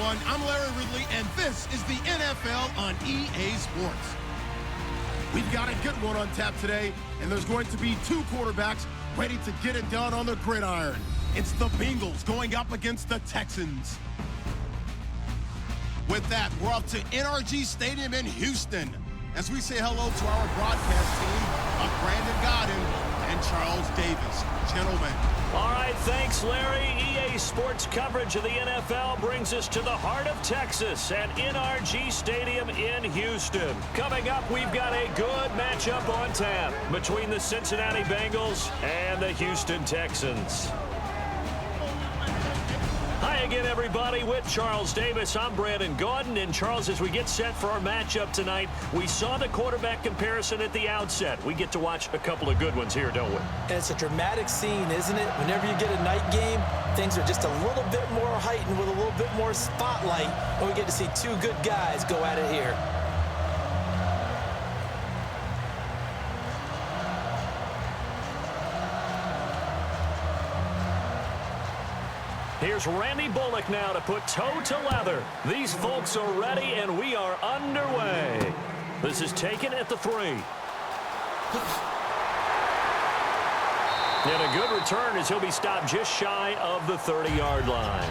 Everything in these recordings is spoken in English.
everyone. I'm Larry Ridley, and this is the NFL on EA Sports. We've got a good one on tap today, and there's going to be two quarterbacks ready to get it done on the gridiron. It's the Bengals going up against the Texans. With that, we're off to NRG Stadium in Houston as we say hello to our broadcast team of Brandon Godden and Charles Davis. Gentlemen. All right, thanks, Larry. EA Sports coverage of the NFL brings us to the heart of Texas at NRG Stadium in Houston. Coming up, we've got a good matchup on tap between the Cincinnati Bengals and the Houston Texans. Hi again, everybody. With Charles Davis, I'm Brandon Gaudin. And Charles, as we get set for our matchup tonight, we saw the quarterback comparison at the outset. We get to watch a couple of good ones here, don't we? And it's a dramatic scene, isn't it? Whenever you get a night game, things are just a little bit more heightened with a little bit more spotlight, and we get to see two good guys go at it here. Here's Randy Bullock now to put toe to leather. These folks are ready, and we are underway. This is taken at the 3. And a good return as he'll be stopped just shy of the 30-yard line.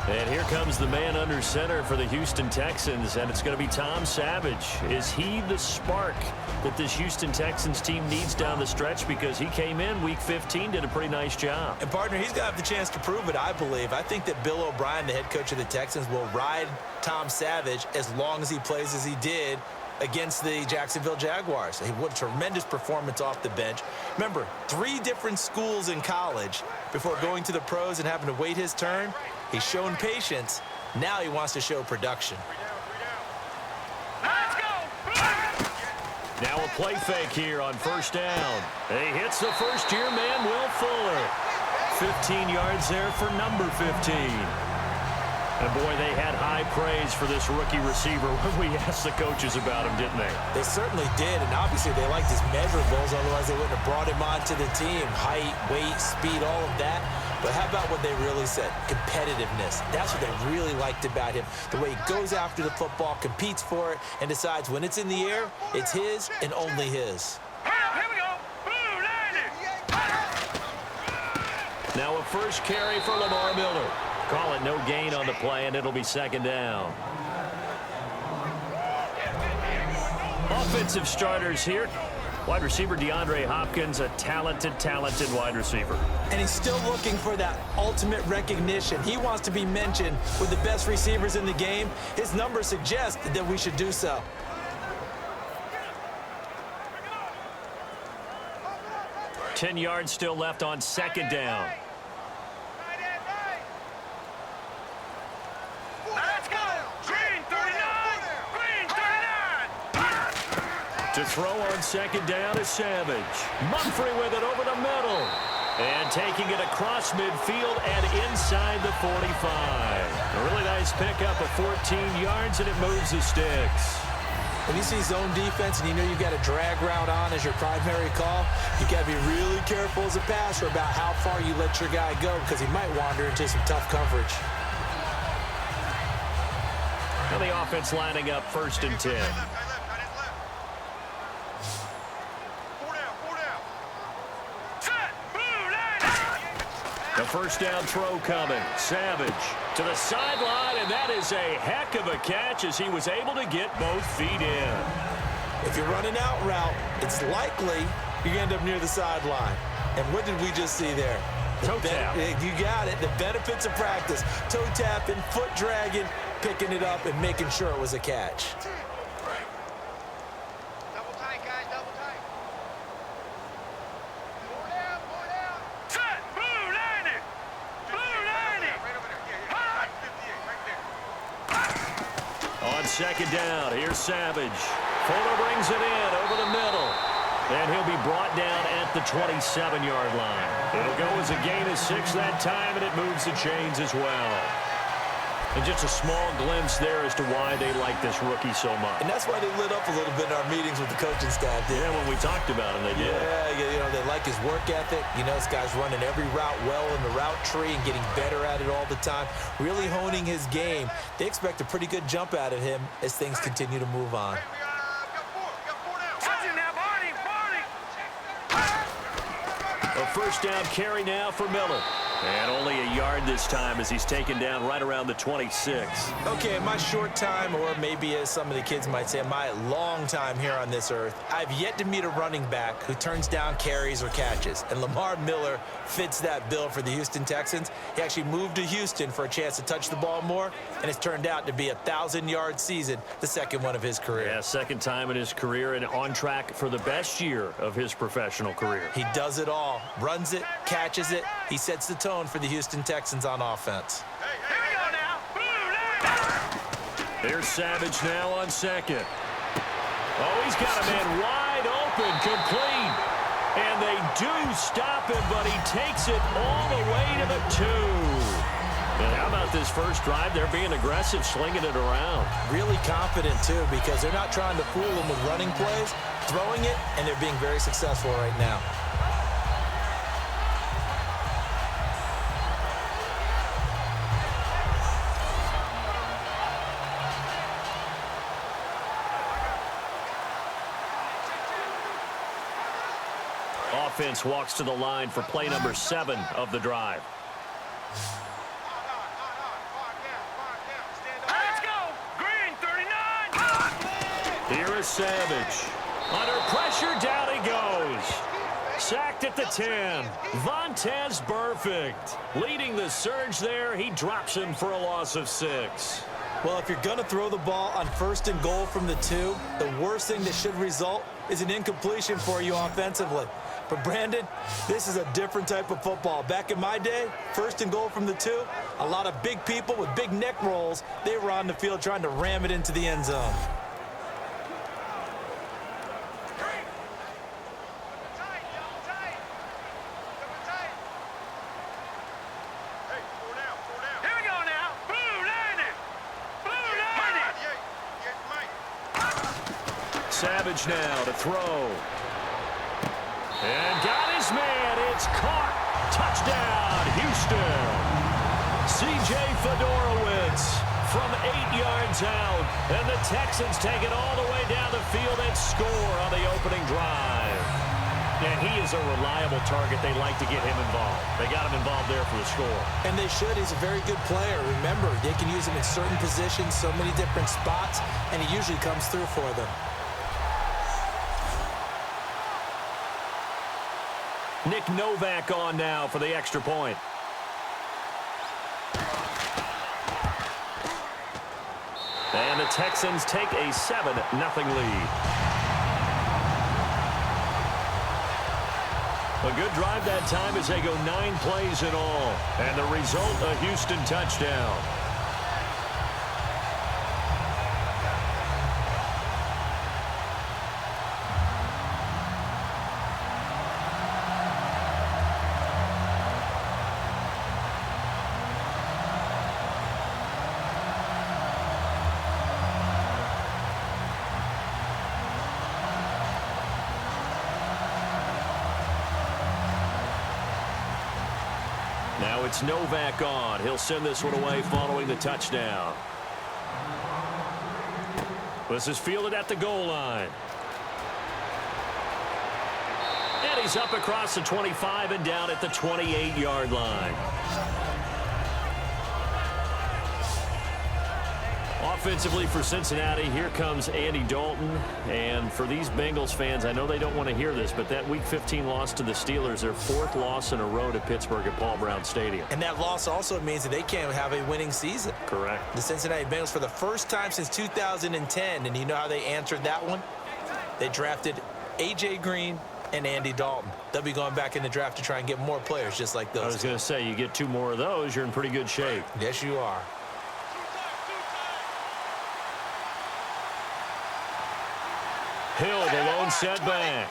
And here comes the man under center for the Houston Texans, and it's going to be Tom Savage. Is he the spark that this Houston Texans team needs down the stretch? Because he came in Week 15, did a pretty nice job. And, partner, he's going to have the chance to prove it, I believe. I think that Bill O'Brien, the head coach of the Texans, will ride Tom Savage as long as he plays as he did against the Jacksonville Jaguars. What a tremendous performance off the bench. Remember, 3 different schools in college before going to the pros and having to wait his turn. He's shown patience. Now he wants to show production. Let's go. Now a play fake here on first down. He hits the first-year man, Will Fuller. 15 yards there for number 15. And, boy, they had high praise for this rookie receiver when we asked the coaches about him, didn't they? They certainly did, and obviously they liked his measurables, otherwise they wouldn't have brought him onto the team. Height, weight, speed, all of that. But how about what they really said? Competitiveness. That's what they really liked about him. The way he goes after the football, competes for it, and decides when it's in the air, it's his and only his. Here we go. Now a first carry for Lamar Miller. Call it no gain on the play, and it'll be second down. Offensive starters here. Wide receiver DeAndre Hopkins, a talented wide receiver. And he's still looking for that ultimate recognition. He wants to be mentioned with the best receivers in the game. His numbers suggest that we should do so. Ten yards still left on second down. To throw on second down is Savage. Mumphrey with it over the middle. And taking it across midfield and inside the 45. A really nice pickup of 14 yards, and it moves the sticks. When you see zone defense and you know you've got a drag route on as your primary call, you got to be really careful as a passer about how far you let your guy go because he might wander into some tough coverage. Now the offense lining up 1st and 10. The first down throw coming. Savage to the sideline, and that is a heck of a catch as he was able to get both feet in. If you're running out route, it's likely you're going to end up near the sideline. And what did we just see there? Toe tap. You got it. The benefits of practice. Toe tapping, foot dragging, picking it up, and making sure it was a catch. Second down, here's Savage. Fuller brings it in over the middle. And he'll be brought down at the 27-yard line. It'll go as a gain of 6 that time, and it moves the chains as well. And just a small glimpse there as to why they like this rookie so much. And that's why they lit up a little bit in our meetings with the coaching staff. Yeah, when we talked about him, they did. Yeah, they like his work ethic. This guy's running every route well in the route tree and getting better at it all the time, really honing his game. They expect a pretty good jump out of him as things continue to move on. A first down carry now for Miller. And only a yard this time as he's taken down right around the 26. Okay, in my short time, or maybe as some of the kids might say, my long time here on this earth, I've yet to meet a running back who turns down carries or catches. And Lamar Miller fits that bill for the Houston Texans. He actually moved to Houston for a chance to touch the ball more, and it's turned out to be a 1,000-yard season, the second one of his career. Yeah, second time in his career and on track for the best year of his professional career. He does it all. Runs it, catches it. He sets the tone for the Houston Texans on offense. Here we go now. There's Savage now on second. Oh, he's got a man wide open, complete. And they do stop him, but he takes it all the way to the 2. And how about this first drive? They're being aggressive, slinging it around. Really confident, too, because they're not trying to fool him with running plays, throwing it, and they're being very successful right now. Offense walks to the line for play number 7 of the drive. Let's go. Green 39. Here is Savage. Under pressure, down he goes. Sacked at the 10. Vontaze Burfict leading the surge there. He drops him for a loss of 6. Well, if you're going to throw the ball on 1st and goal from the 2, the worst thing that should result is an incompletion for you offensively. But, Brandon, this is a different type of football. Back in my day, 1st and goal from the 2, a lot of big people with big neck rolls, they were on the field trying to ram it into the end zone. Savage now to throw. And got his man. It's caught. Touchdown, Houston. C.J. Fedorowicz from 8 yards out. And the Texans take it all the way down the field and score on the opening drive. And he is a reliable target. They like to get him involved. They got him involved there for the score. And they should. He's a very good player. Remember, they can use him in certain positions, so many different spots, and he usually comes through for them. Nick Novak on now for the extra point. And the Texans take a 7-0 lead. A good drive that time as they go 9 plays in all. And the result, a Houston touchdown. Now it's Novak on. He'll send this one away following the touchdown. This is fielded at the goal line. And he's up across the 25 and down at the 28-yard line. Offensively for Cincinnati, here comes Andy Dalton. And for these Bengals fans, I know they don't want to hear this, but that Week 15 loss to the Steelers, their 4th loss in a row to Pittsburgh at Paul Brown Stadium. And that loss also means that they can't have a winning season. Correct. The Cincinnati Bengals for the first time since 2010, and you know how they answered that one? They drafted A.J. Green and Andy Dalton. They'll be going back in the draft to try and get more players just like those. I was going to say, you get 2 more of those, you're in pretty good shape. Yes, you are. Hill, the lone setback.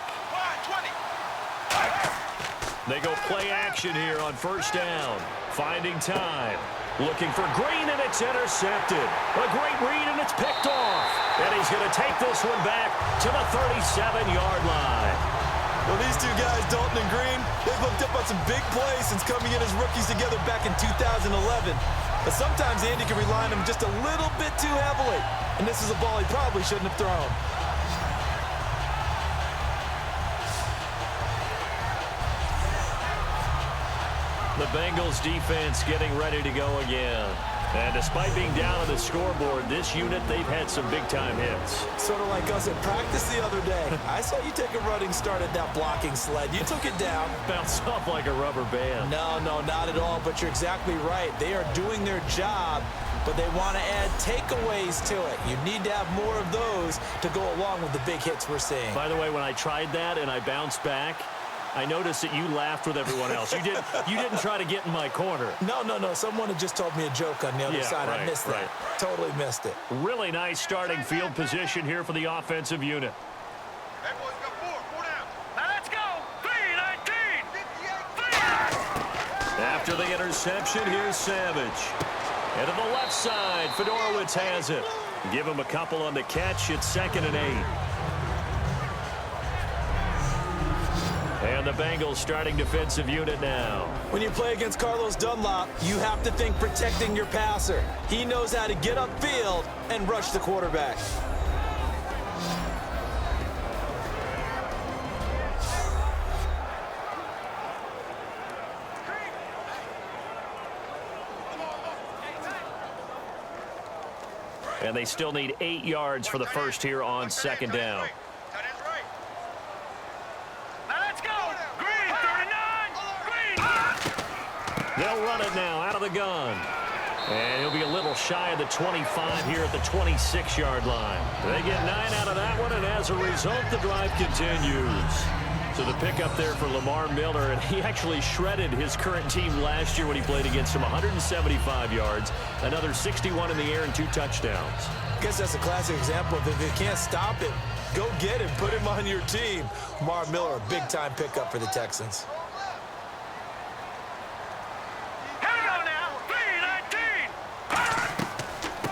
They go play action here on first down. Finding time. Looking for Green, and it's intercepted. A great read, and it's picked off. And he's going to take this one back to the 37-yard line. Well, these two guys, Dalton and Green, they've hooked up on some big plays since coming in as rookies together back in 2011. But sometimes Andy can rely on him just a little bit too heavily. And this is a ball he probably shouldn't have thrown. The Bengals defense getting ready to go again. And despite being down on the scoreboard, this unit, they've had some big-time hits. Sort of like us at practice the other day. I saw you take a running start at that blocking sled. You took it down. Bounced off like a rubber band. No, not at all, but you're exactly right. They are doing their job, but they want to add takeaways to it. You need to have more of those to go along with the big hits we're seeing. By the way, when I tried that and I bounced back, I noticed that you laughed with everyone else. You didn't try to get in my corner. No. Someone had just told me a joke on the other side. Right, I missed that. Totally missed it. Really nice starting field position here for the offensive unit. Hey, boys, got four down. Now let's go. 3-19. After the interception, here's Savage. And to the left side, Fedorowicz has it. Give him a couple on the catch. It's 2nd and 8. And the Bengals starting defensive unit now. When you play against Carlos Dunlop, you have to think protecting your passer. He knows how to get upfield and rush the quarterback. And they still need 8 yards for the first here on 2nd down. They'll run it now out of the gun. And he'll be a little shy of the 25 here at the 26-yard line. They get 9 out of that one, and as a result, the drive continues. So the pickup there for Lamar Miller, and he actually shredded his current team last year when he played against him. 175 yards, another 61 in the air, and 2 touchdowns. I guess that's a classic example of if you can't stop it, go get it, put him on your team. Lamar Miller, a big-time pickup for the Texans.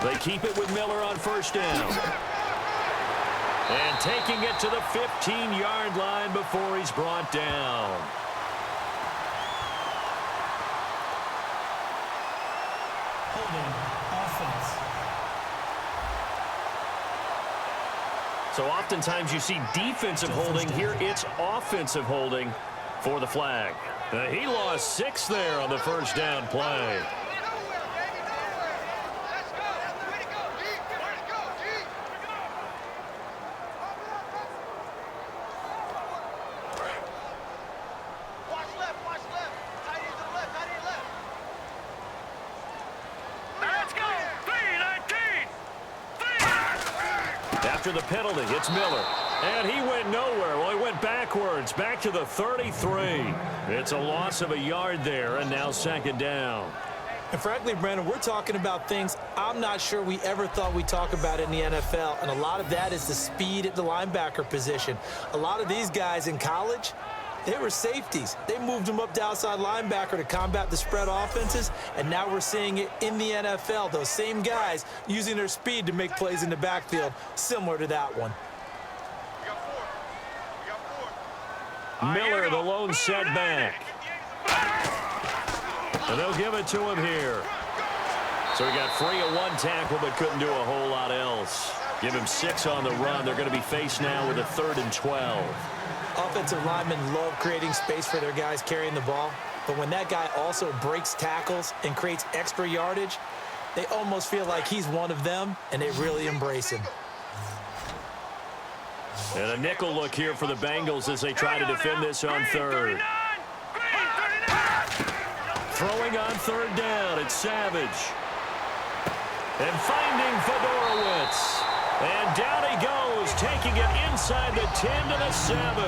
They keep it with Miller on 1st down. And taking it to the 15-yard line before he's brought down. Holding offense. So oftentimes you see defensive holding. Here it's offensive holding for the flag. He lost 6 there on the 1st down play. After the penalty, it's Miller. And he went nowhere. Well, he went backwards, back to the 33. It's a loss of a yard there, and now 2nd down. And frankly, Brandon, we're talking about things I'm not sure we ever thought we'd talk about in the NFL, and a lot of that is the speed at the linebacker position. A lot of these guys in college, they were safeties. They moved them up to outside linebacker to combat the spread offenses, and now we're seeing it in the NFL. Those same guys using their speed to make plays in the backfield, similar to that one. Miller, the lone setback. And they'll give it to him here. So he got free of 1 tackle, but couldn't do a whole lot else. Give him 6 on the run. They're going to be faced now with a 3rd and 12. Offensive linemen love creating space for their guys carrying the ball, but when that guy also breaks tackles and creates extra yardage, they almost feel like he's one of them, and they really embrace him. And a nickel look here for the Bengals as they try to defend this on 3rd. Throwing on 3rd down, it's Savage. And finding Fedorowicz. And down he goes, taking it inside the 10 to the 7.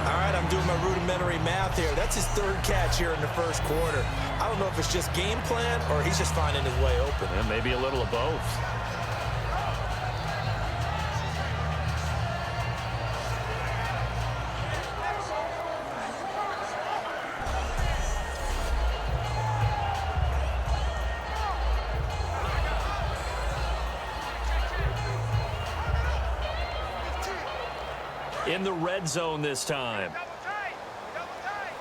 All right, I'm doing my rudimentary math here. That's his 3rd catch here in the 1st quarter. I don't know if it's just game plan or he's just finding his way open. And maybe a little of both. in the red zone this time. Double tight. Double tight.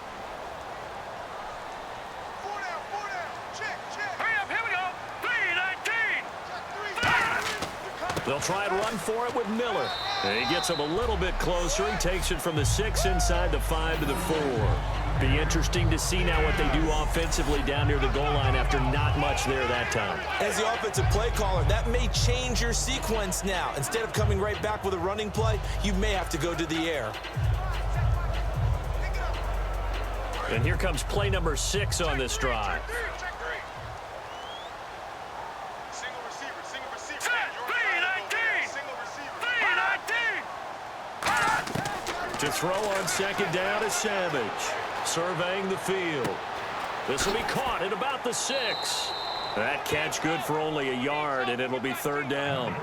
4 down, 4 down. Check, check. Hurry up, here we go. 3-19. They'll try and run for it with Miller. And he gets him a little bit closer. He takes it from the 6 inside the 5 to the 4. Be interesting to see now what they do offensively down near the goal line after not much there that time. As the offensive play caller, that may change your sequence now. Instead of coming right back with a running play, you may have to go to the air. And here comes play number 6 on this drive. Check 3. Single receiver, single receiver. Single receiver. To throw on second down is Savage. Surveying the field. This will be caught at about the 6. That catch good for only a yard, and it'll be 3rd down.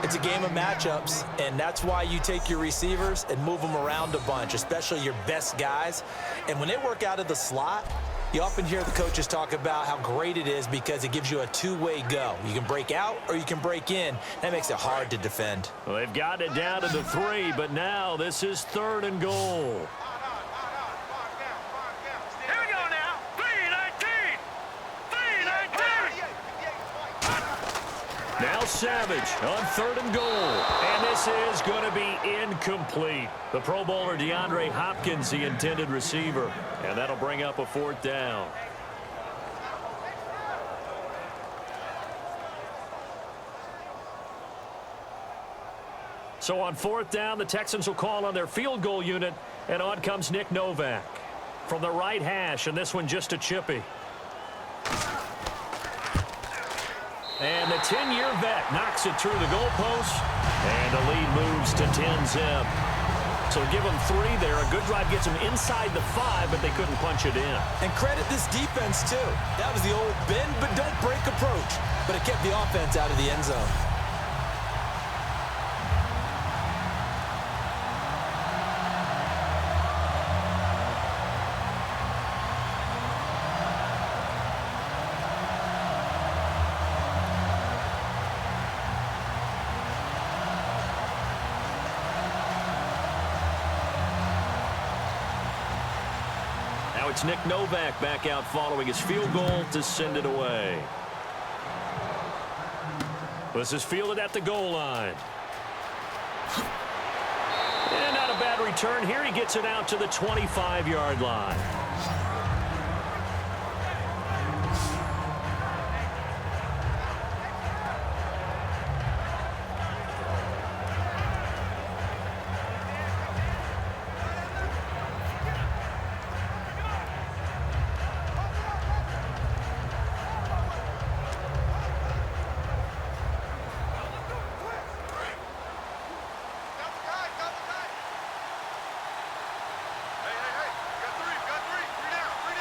It's a game of matchups, and that's why you take your receivers and move them around a bunch, especially your best guys. And when they work out of the slot, you often hear the coaches talk about how great it is because it gives you a two-way go. You can break out or you can break in. That makes it hard to defend. Well, they've got it down to the 3, but now this is 3rd and goal. Here we go now. 3-19. 3-19. Now Savage on 3rd and goal. And this is going to be incomplete. The Pro Bowler DeAndre Hopkins, the intended receiver. And that'll bring up a 4th down. So on 4th down, the Texans will call on their field goal unit. And on comes Nick Novak from the right hash. And this one just a chippy. And the 10-year vet knocks it through the goalpost. And the lead moves to 10-zip. So give them 3 there. A good drive gets them inside the 5, but they couldn't punch it in. And credit this defense, too. That was the old bend but don't break approach. But it kept the offense out of the end zone. It's Nick Novak back out following his field goal to send it away. This is fielded at the goal line. And not a bad return here. He gets it out to the 25-yard line.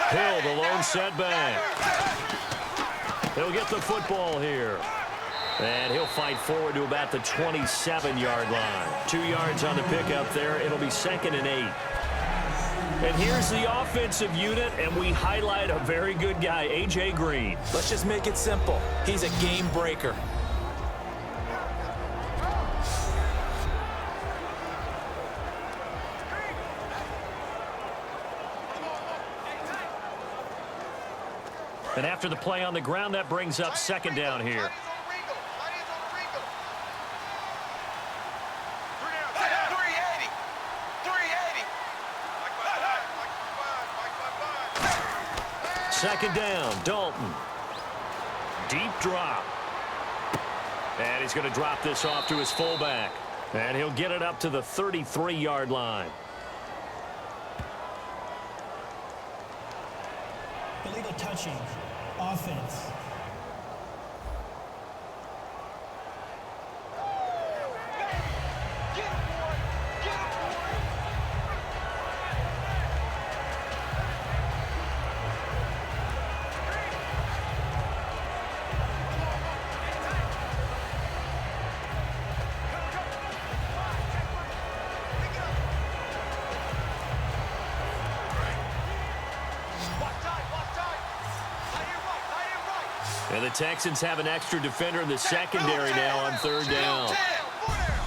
Hill, the lone setback. He'll get the football here. And he'll fight forward to about the 27-yard line. 2 yards on the pickup there. It'll be 2nd and 8. And here's the offensive unit, and we highlight a very good guy, A.J. Green. Let's just make it simple. He's a game breaker. And after the play on the ground, that brings up 2nd down here. Second down, Dalton. Deep drop. And he's going to drop this off to his fullback. And he'll get it up to the 33-yard line. Illegal touching. Offense. And the Texans have an extra defender in the secondary now on 3rd down.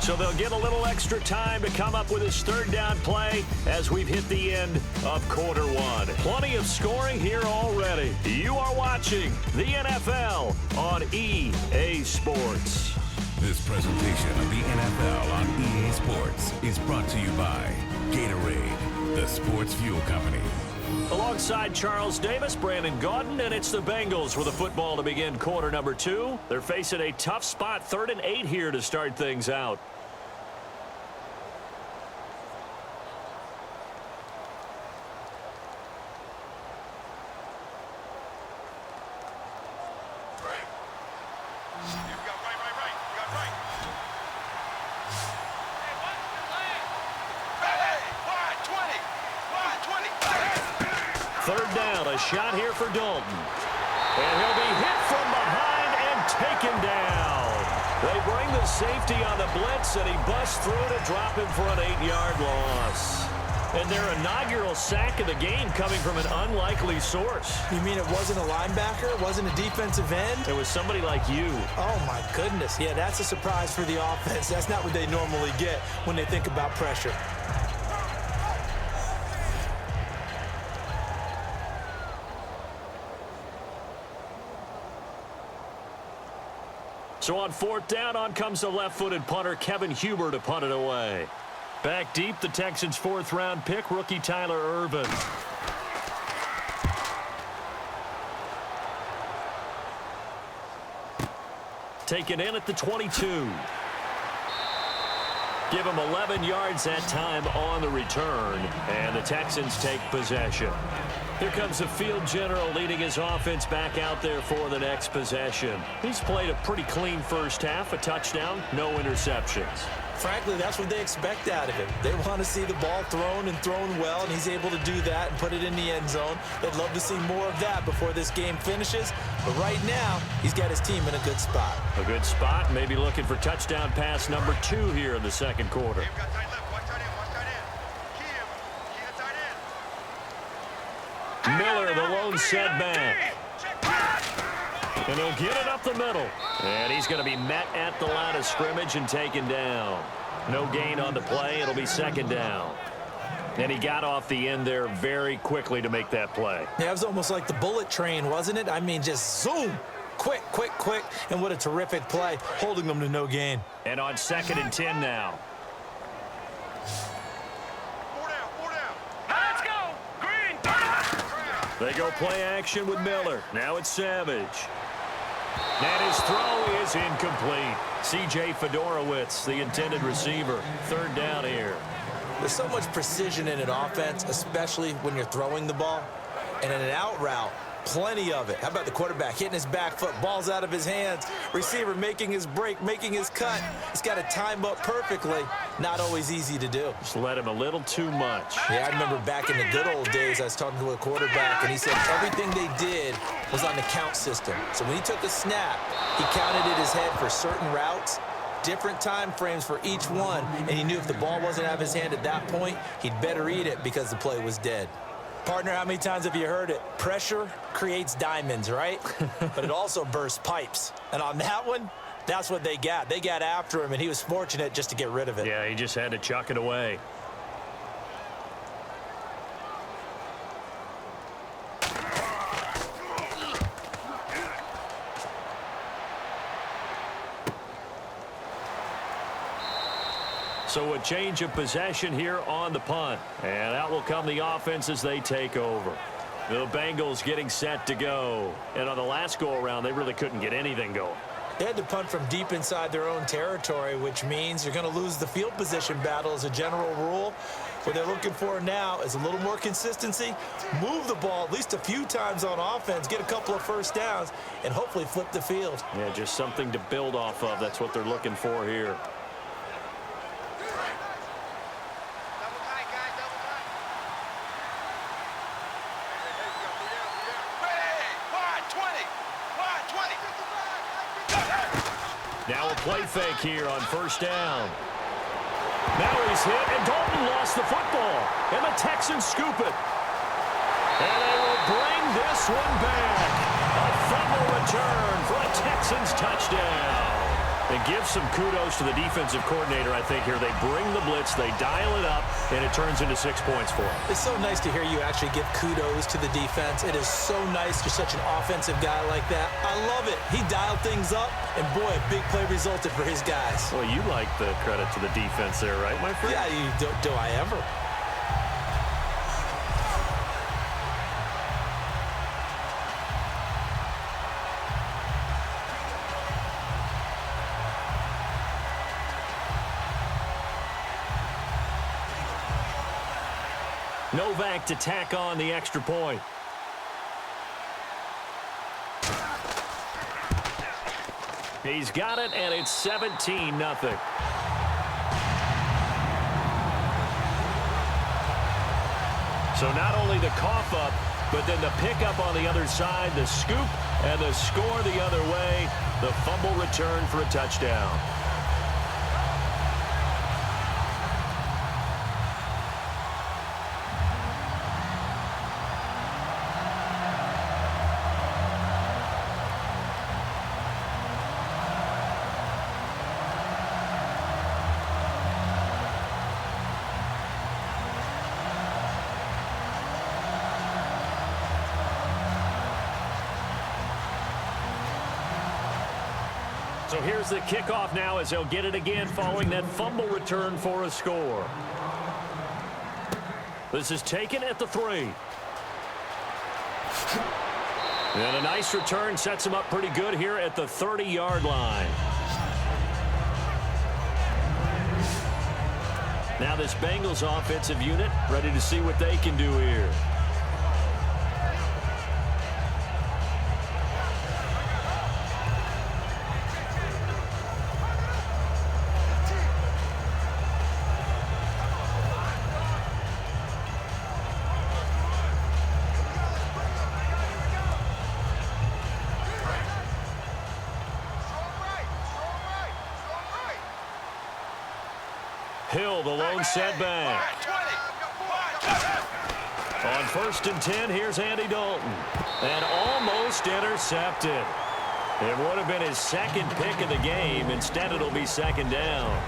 So they'll get a little extra time to come up with his third down play as we've hit the end of quarter one. Plenty of scoring here already. You are watching the NFL on EA Sports. This presentation of the NFL on EA Sports is brought to you by Gatorade, the sports fuel company. Alongside Charles Davis, Brandon Gaudin, and it's the Bengals with a football to begin quarter number 2. They're facing a tough spot, 3rd and 8 here to start things out. Third down, a shot here for Dalton. And he'll be hit from behind and taken down. They bring the safety on the blitz, and he busts through to drop him for an 8-yard loss. And their inaugural sack of the game coming from an unlikely source. You mean it wasn't a linebacker? It wasn't a defensive end? It was somebody like you. Oh, my goodness. Yeah, that's a surprise for the offense. That's not what they normally get when they think about pressure. So on 4th down, on comes the left-footed punter, Kevin Huber, to punt it away. Back deep, the Texans' 4th-round pick, rookie Tyler Ervin. Taken in at the 22. Give him 11 yards that time on the return, and the Texans take possession. Here comes the field general leading his offense back out there for the next possession. He's played a pretty clean first half, a touchdown, no interceptions. Frankly, that's what they expect out of him. They want to see the ball thrown and thrown well, and he's able to do that and put it in the end zone. They'd love to see more of that before this game finishes. But right now, he's got his team in a good spot. A good spot, maybe looking for touchdown pass number 2 here in the second quarter. Miller, the lone setback. And he'll get it up the middle. And he's going to be met at the line of scrimmage and taken down. No gain on the play. It'll be 2nd down. And he got off the end there very quickly to make that play. Yeah, it was almost like the bullet train, wasn't it? I mean, just zoom. Quick, quick, quick. And what a terrific play, holding them to no gain. And on 2nd and 10 now. They go play action with Miller. Now it's Savage. And his throw is incomplete. C.J. Fedorowicz, the intended receiver. 3rd down here. There's so much precision in an offense, especially when you're throwing the ball. And in an out route, plenty of it. How about the quarterback hitting his back foot, balls out of his hands, receiver making his break, making his cut. He's got to time up perfectly. Not always easy to do. Just let him a little too much. Yeah, I remember back in the good old days, I was talking to a quarterback, and he said everything they did was on the count system. So when he took a snap, he counted in his head for certain routes, different time frames for each one, and he knew if the ball wasn't out of his hand at that point, he'd better eat it because the play was dead. Partner, how many times have you heard it? Pressure creates diamonds, right? But it also bursts pipes. And on that one, that's what they got. They got after him, and he was fortunate just to get rid of it. Yeah, he just had to chuck it away. So a change of possession here on the punt. And out will come the offense as they take over. The Bengals getting set to go. And on the last go-around, they really couldn't get anything going. They had to punt from deep inside their own territory, which means you're going to lose the field position battle as a general rule. What they're looking for now is a little more consistency, move the ball at least a few times on offense, get a couple of first downs, and hopefully flip the field. Yeah, just something to build off of. That's what they're looking for here. Now a play fake here on 1st down. Now he's hit, and Dalton lost the football. And the Texans scoop it. And they will bring this one back. A fumble return for a Texans touchdown. And give some kudos to the defensive coordinator, I think, here. They bring the blitz, they dial it up, and it turns into 6 points for them. It's so nice to hear you actually give kudos to the defense. It is so nice. You're such an offensive guy like that. I love it. He dialed things up, and boy, a big play resulted for his guys. Well, you like the credit to the defense there, right, my friend? Yeah, do I ever? Novak to tack on the extra point. He's got it, and it's 17-0. So not only the cough up, but then the pickup on the other side, the scoop, and the score the other way. The fumble return for a touchdown. So here's the kickoff now as they'll get it again following that fumble return for a score. This is taken at the 3. And a nice return sets him up pretty good here at the 30-yard line. Now this Bengals offensive unit ready to see what they can do here. Hill, the lone setback. On 1st and 10, here's Andy Dalton. And almost intercepted. It would have been his second pick of the game. Instead, it'll be 2nd down.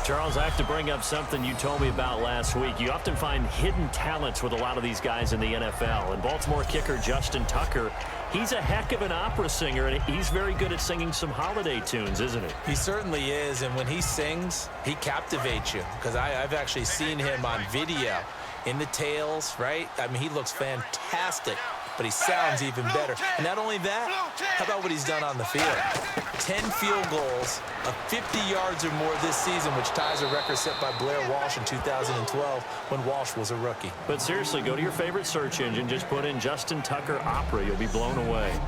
Charles, I have to bring up something you told me about last week. You often find hidden talents with a lot of these guys in the NFL. And Baltimore kicker Justin Tucker, he's a heck of an opera singer, and he's very good at singing some holiday tunes, isn't he? He certainly is, and when he sings, he captivates you. Because I've actually seen him on video in the tails, right? I mean, he looks fantastic, but he sounds even better. And not only that, how about what he's done on the field? 10 field goals of 50 yards or more this season, which ties a record set by Blair Walsh in 2012 when Walsh was a rookie. But seriously, go to your favorite search engine, just put in Justin Tucker opera. You'll be blown away.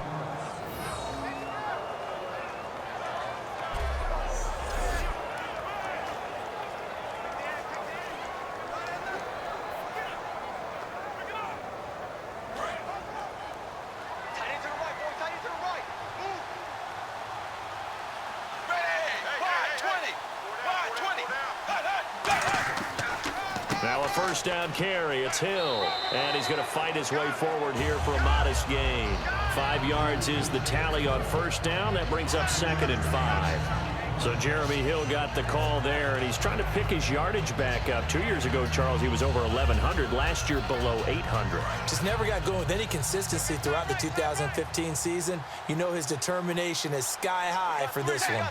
Now a 1st down carry. It's Hill. And he's going to fight his way forward here for a modest gain. 5 yards is the tally on 1st down. That brings up 2nd and 5. So Jeremy Hill got the call there, and he's trying to pick his yardage back up. 2 years ago, Charles, he was over 1,100. Last year, below 800. Just never got going with any consistency throughout the 2015 season. You know his determination is sky high for this one.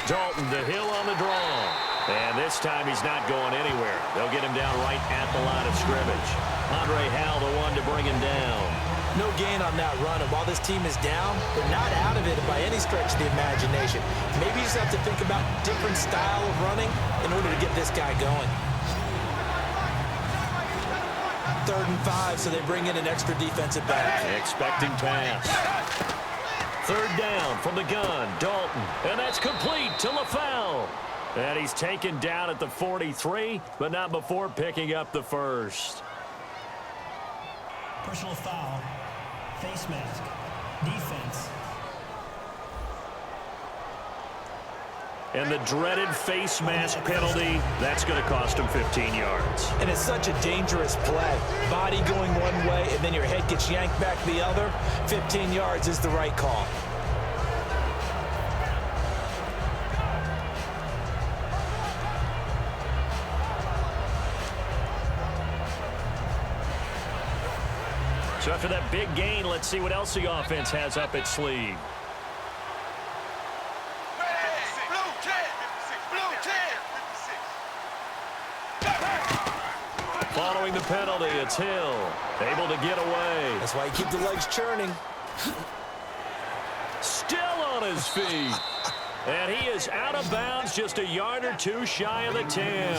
Dalton to Hill on the draw. And this time he's not going anywhere. They'll get him down right at the line of scrimmage. Andre Howell, the one to bring him down. No gain on that run, and while this team is down, they're not out of it by any stretch of the imagination. Maybe you just have to think about different style of running in order to get this guy going. 3rd and 5, so they bring in an extra defensive back. Expecting pass. 3rd down from the gun, Dalton. And that's complete to LaFell. And he's taken down at the 43, but not before picking up the 1st. Personal foul. Face mask. Defense. And the dreaded face mask penalty, that's going to cost him 15 yards. And it's such a dangerous play. Body going one way, and then your head gets yanked back the other. 15 yards is the right call. So after that big gain, let's see what else the offense has up its sleeve. Following the penalty, it's Hill. Able to get away. That's why you keep the legs churning. Still on his feet. And he is out of bounds, just a yard or two shy of the 10.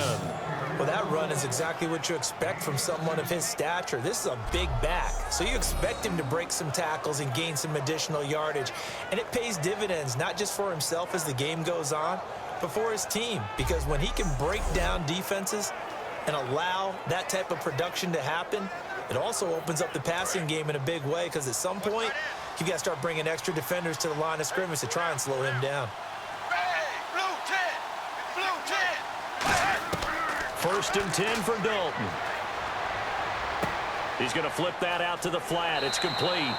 Well, that run is exactly what you expect from someone of his stature. This is a big back, so you expect him to break some tackles and gain some additional yardage. And it pays dividends, not just for himself as the game goes on, but for his team. Because when he can break down defenses and allow that type of production to happen, it also opens up the passing game in a big way, because at some point, you've got to start bringing extra defenders to the line of scrimmage to try and slow him down. First and 10 for Dalton. He's going to flip that out to the flat. It's complete.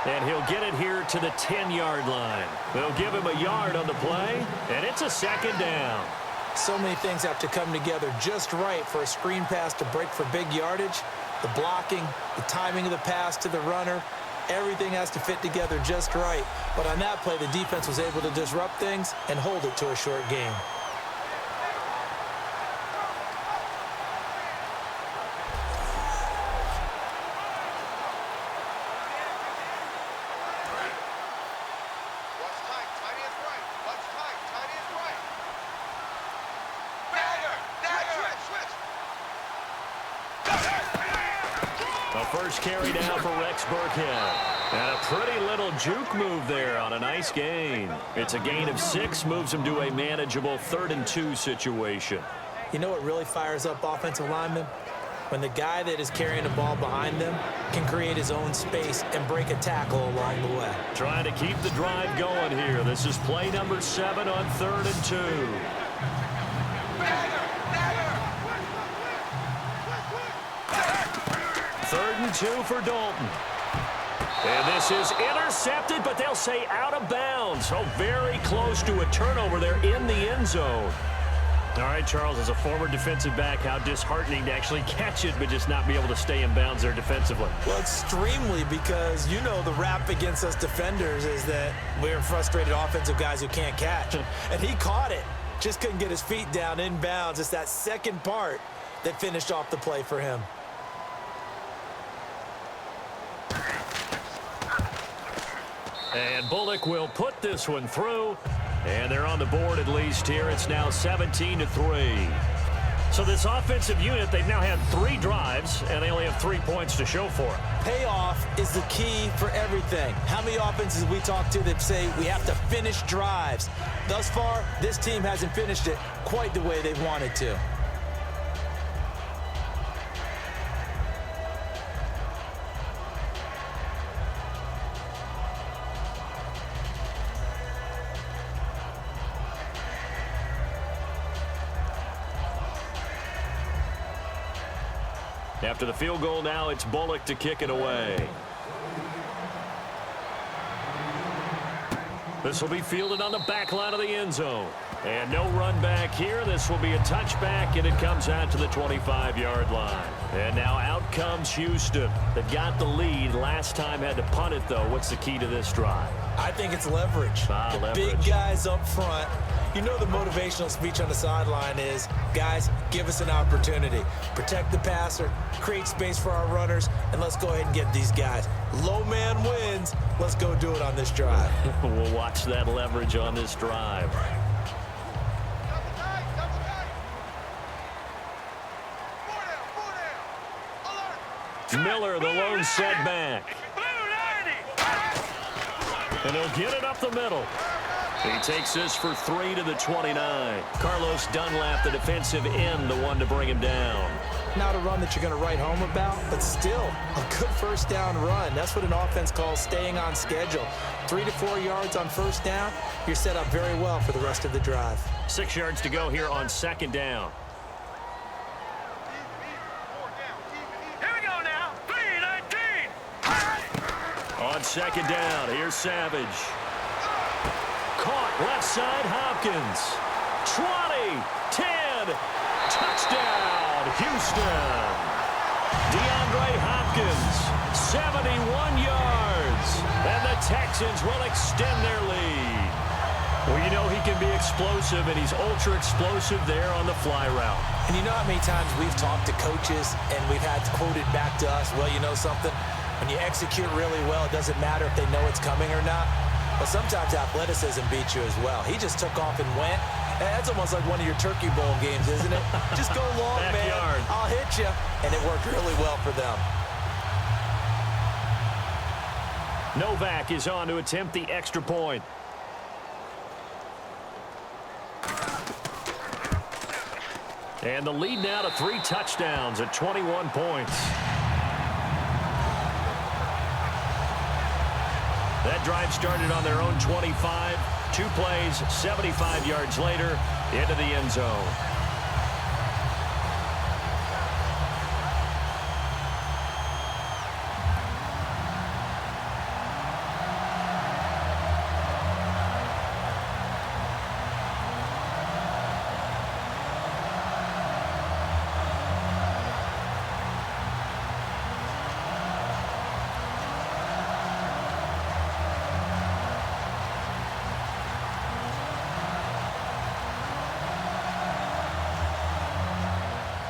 And he'll get it here to the 10-yard line. They'll give him a yard on the play, and it's a second down. So many things have to come together just right for a screen pass to break for big yardage. The blocking, the timing of the pass to the runner, everything has to fit together just right. But on that play, the defense was able to disrupt things and hold it to a short game. First carry down for Rex Burkhead. And a pretty little juke move there on a nice gain. It's a gain of 6, moves him to a manageable 3rd and 2 situation. You know what really fires up offensive linemen? When the guy that is carrying the ball behind them can create his own space and break a tackle along the way. Trying to keep the drive going here. This is play number 7 on 3rd and 2. 3rd and 2 for Dalton. And this is intercepted, but they'll say out of bounds. So very close to a turnover there in the end zone. All right, Charles, as a former defensive back, how disheartening to actually catch it, but just not be able to stay in bounds there defensively. Well, extremely, because you know the rap against us defenders is that we're frustrated offensive guys who can't catch. And he caught it. Just couldn't get his feet down in bounds. It's that second part that finished off the play for him. And Bullock will put this one through, and they're on the board at least here. It's now 17-3. So this offensive unit, they've now had 3 drives, and they only have 3 points to show for it. Payoff is the key for everything. How many offenses we talk to that say we have to finish drives? Thus far, this team hasn't finished it quite the way they wanted to. After the field goal now, it's Bullock to kick it away. This will be fielded on the back line of the end zone. And no run back here. This will be a touchback, and it comes out to the 25-yard line. And now out comes Houston. They got the lead. Last time had to punt it, though. What's the key to this drive? I think it's leverage. Leverage. Big guys up front. You know the motivational speech on the sideline is, guys, give us an opportunity. Protect the passer, create space for our runners, and let's go ahead and get these guys. Low man wins. Let's go do it on this drive. We'll watch that leverage on this drive. Miller, the lone setback. And he'll get it up the middle. He takes this for 3 to the 29. Carlos Dunlap, the defensive end, the one to bring him down. Not a run that you're going to write home about, but still a good first down run. That's what an offense calls staying on schedule. 3 to 4 yards on first down, you're set up very well for the rest of the drive. 6 yards to go here on second down. Here we go now. 3-19. On second down, here's Savage. Caught left side, Hopkins. 20, 10, touchdown, Houston. DeAndre Hopkins, 71 yards, and the Texans will extend their lead. Well, you know he can be explosive, and he's ultra-explosive there on the fly route. And you know how many times we've talked to coaches and we've had quoted back to us, well, you know something? When you execute really well, it doesn't matter if they know it's coming or not. But sometimes athleticism beats you as well. He just took off and went. And that's almost like one of your Turkey Bowl games, isn't it? Just go long, man. I'll hit you. And it worked really well for them. Novak is on to attempt the extra point. And the lead now to 3 touchdowns at 21 points. That drive started on their own 25. 2 plays, 75 yards later, into the end zone.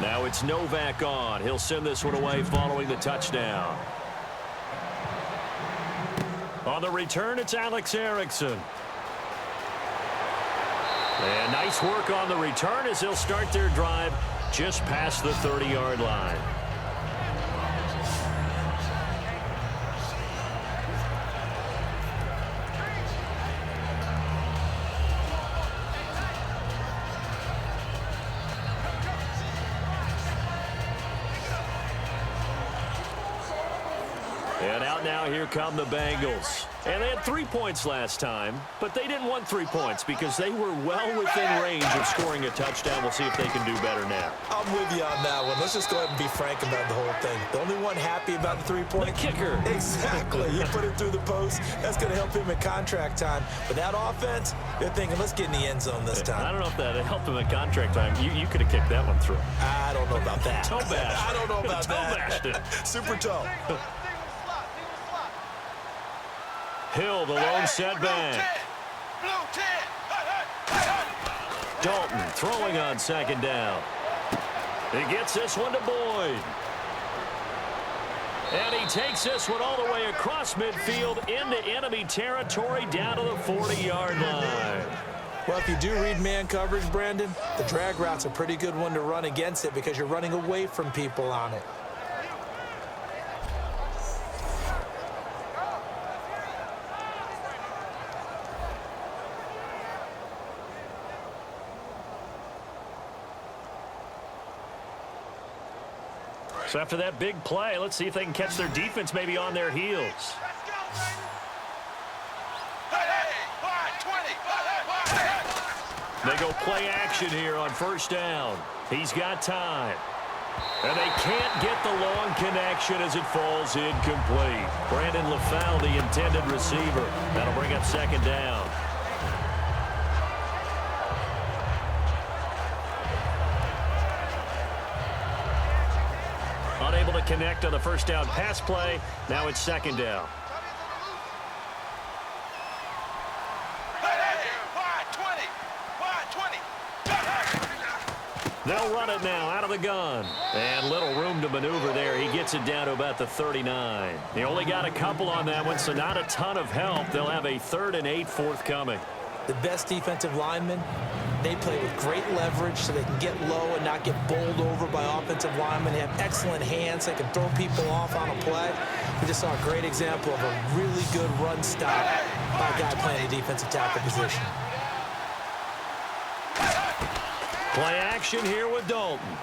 Now it's Novak on. He'll send this one away following the touchdown. On the return, it's Alex Erickson. And nice work on the return as they'll start their drive just past the 30-yard line. And out now, here come the Bengals. And they had 3 points last time, but they didn't want 3 points because they were well within range of scoring a touchdown. We'll see if they can do better now. I'm with you on that one. Let's just go ahead and be frank about the whole thing. The only one happy about the 3-point. The kicker. Exactly. You put it through the post. That's going to help him in contract time. But that offense, they're thinking, let's get in the end zone this time. I don't know if that helped him in contract time. You could have kicked that one through. I don't know about that. Toe bash. I don't know about toe that. bashed it. Super toe. Hill, the lone setback. Dalton throwing on second down. He gets this one to Boyd. And he takes this one all the way across midfield into enemy territory down to the 40-yard line. Well, if you do read man coverage, Brandon, the drag route's a pretty good one to run against it because you're running away from people on it. So after that big play, let's see if they can catch their defense maybe on their heels. They go play action here on first down. He's got time. And they can't get the long connection as it falls incomplete. Brandon LaFowl, the intended receiver. That'll bring up second down. Unable to connect on the first down pass play. Now it's second down. They'll run it now out of the gun. And little room to maneuver there. He gets it down to about the 39. He only got a couple on that one, so not a ton of help. They'll have a 3rd and 8 forthcoming. The best defensive linemen, they play with great leverage so they can get low and not get bowled over by offensive linemen. They have excellent hands. They can throw people off on a play. We just saw a great example of a really good run stop by a guy playing a defensive tackle position. Play action here with Dalton.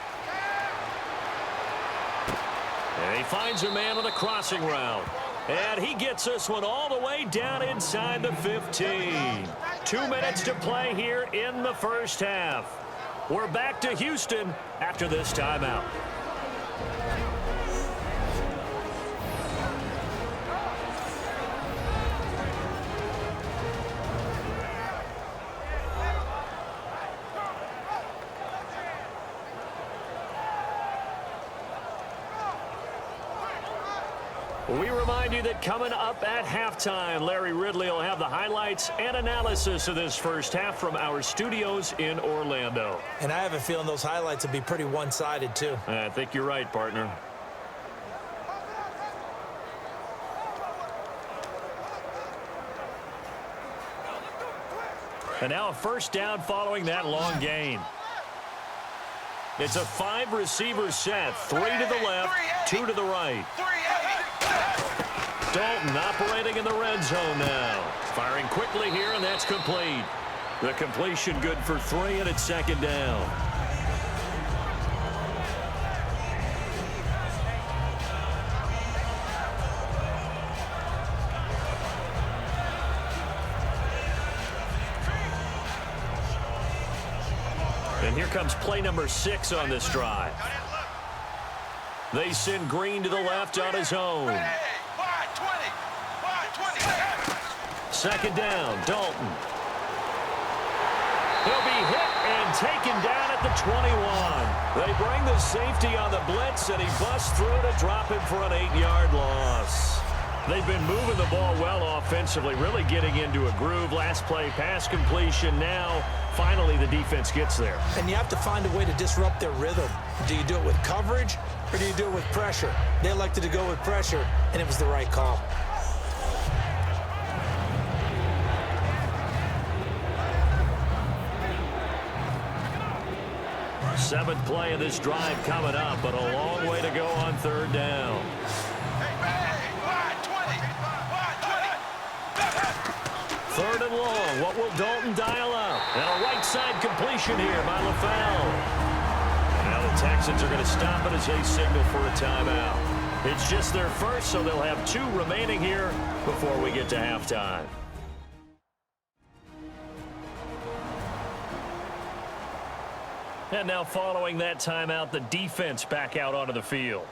And he finds a man on the crossing route. And he gets this one all the way down inside the 15. 2 minutes to play here in the first half. We're back to Houston after this timeout. We remind you that coming up at halftime, Larry Ridley will have the highlights and analysis of this first half from our studios in Orlando. And I have a feeling those highlights will be pretty one-sided, too. I think you're right, partner. And now a first down following that long gain. It's a 5-receiver set, 3 to the left, 2 to the right. Dalton operating in the red zone now. Firing quickly here, and that's complete. The completion good for 3, and it's second down. And here comes play number 6 on this drive. They send Green to the left on his own. Second down, Dalton. He'll be hit and taken down at the 21. They bring the safety on the blitz, and he busts through to drop him for an 8-yard loss. They've been moving the ball well offensively, really getting into a groove. Last play, pass completion. Now, finally, the defense gets there. And you have to find a way to disrupt their rhythm. Do you do it with coverage, or do you do it with pressure? They elected to go with pressure, and it was the right call. Seventh play of this drive coming up, but a long way to go on third down. Third and long. What will Dalton dial up? And a right side completion here by LaFell. Now the Texans are going to stop it as they signal for a timeout. It's just their first, so they'll have 2 remaining here before we get to halftime. And now following that timeout, the defense back out onto the field.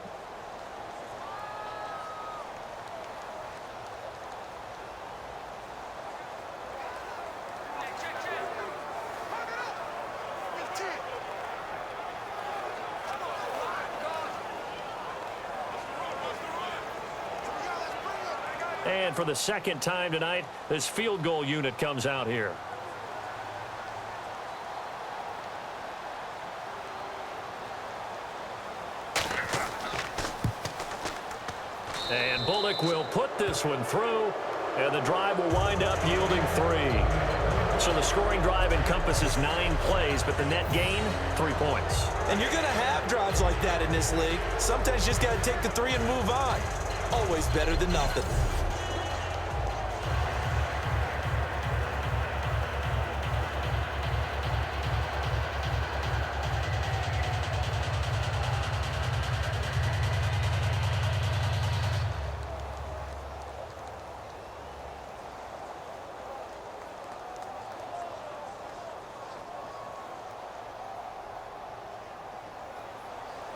And for the second time tonight, this field goal unit comes out here. And Bullock will put this one through, and the drive will wind up yielding 3. So the scoring drive encompasses 9 plays, but the net gain, 3 points. And you're going to have drives like that in this league. Sometimes you just got to take the 3 and move on. Always better than nothing.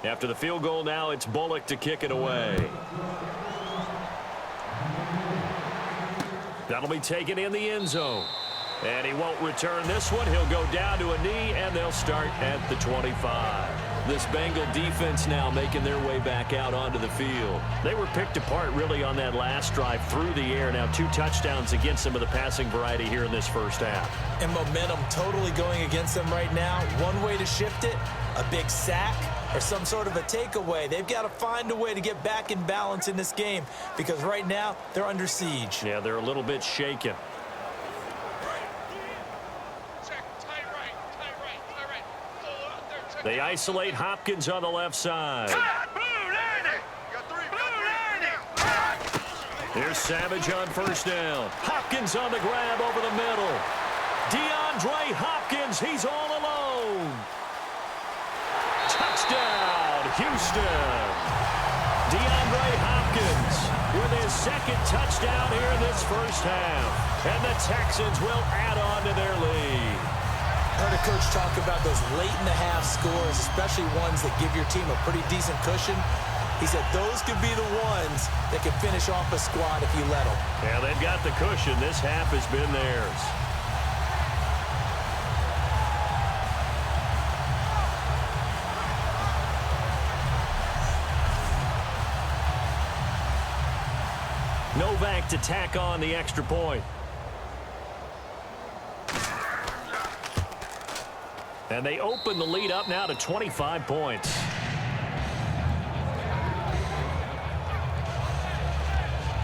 After the field goal now, it's Bullock to kick it away. That'll be taken in the end zone. And he won't return this one. He'll go down to a knee, and they'll start at the 25. This Bengal defense now making their way back out onto the field. They were picked apart really on that last drive through the air. Now 2 touchdowns against them of the passing variety here in this first half. And momentum totally going against them right now. One way to shift it, a big sack, or some sort of a takeaway. They've got to find a way to get back in balance in this game because right now they're under siege. Yeah, they're a little bit shaken. They isolate Hopkins on the left side. Here's Savage on first down. Hopkins on the grab over the middle. DeAndre Hopkins, he's all alone. Touchdown, Houston. DeAndre Hopkins with his second touchdown here in this first half. And the Texans will add on to their lead. Heard a coach talk about those late-in-the-half scores, especially ones that give your team a pretty decent cushion. He said those could be the ones that can finish off a squad if you let them. Yeah, they've got the cushion. This half has been theirs. Novak to tack on the extra point. And they open the lead up now to 25 points.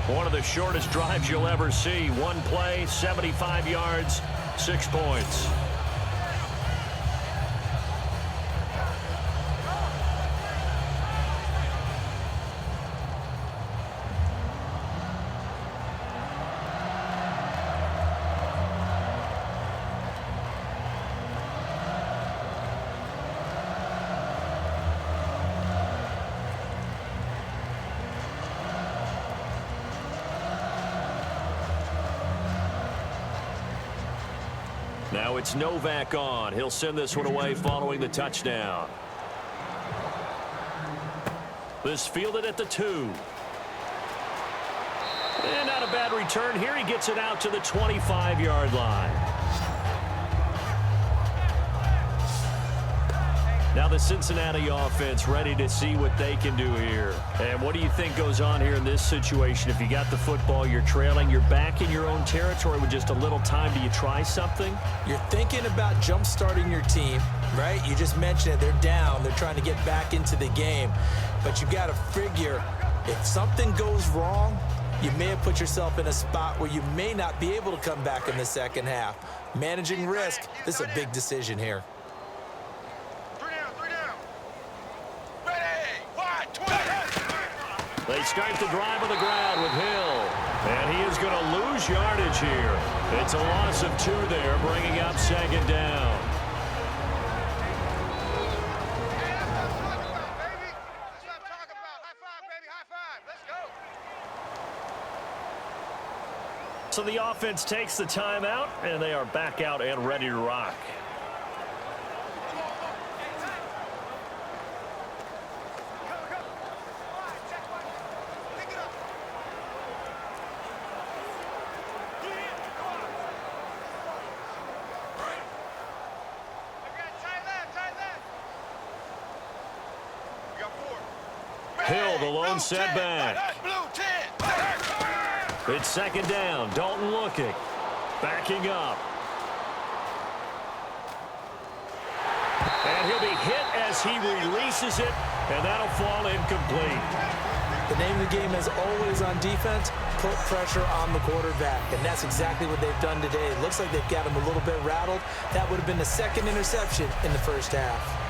One of the shortest drives you'll ever see. One play, 75 yards, 6 points. Now it's Novak on. He'll send this one away following the touchdown. This fielded at the 2. And not a bad return here. He gets it out to the 25-yard line. Now the Cincinnati offense ready to see what they can do here. And what do you think goes on here in this situation? If you got the football, you're trailing, you're back in your own territory with just a little time. Do you try something? You're thinking about jump-starting your team, right? You just mentioned it. They're down. They're trying to get back into the game. But you got to figure if something goes wrong, you may have put yourself in a spot where you may not be able to come back in the second half. Managing risk, this is a big decision here. They start the drive on the ground with Hill. And he is going to lose yardage here. It's a loss of 2 there, bringing up second down. So the offense takes the timeout, and they are back out and ready to rock. Hill, the lone setback. It's second down. Dalton looking. Backing up. And he'll be hit as he releases it, and that'll fall incomplete. The name of the game is always on defense, put pressure on the quarterback. And that's exactly what they've done today. It looks like they've got him a little bit rattled. That would have been the second interception in the first half.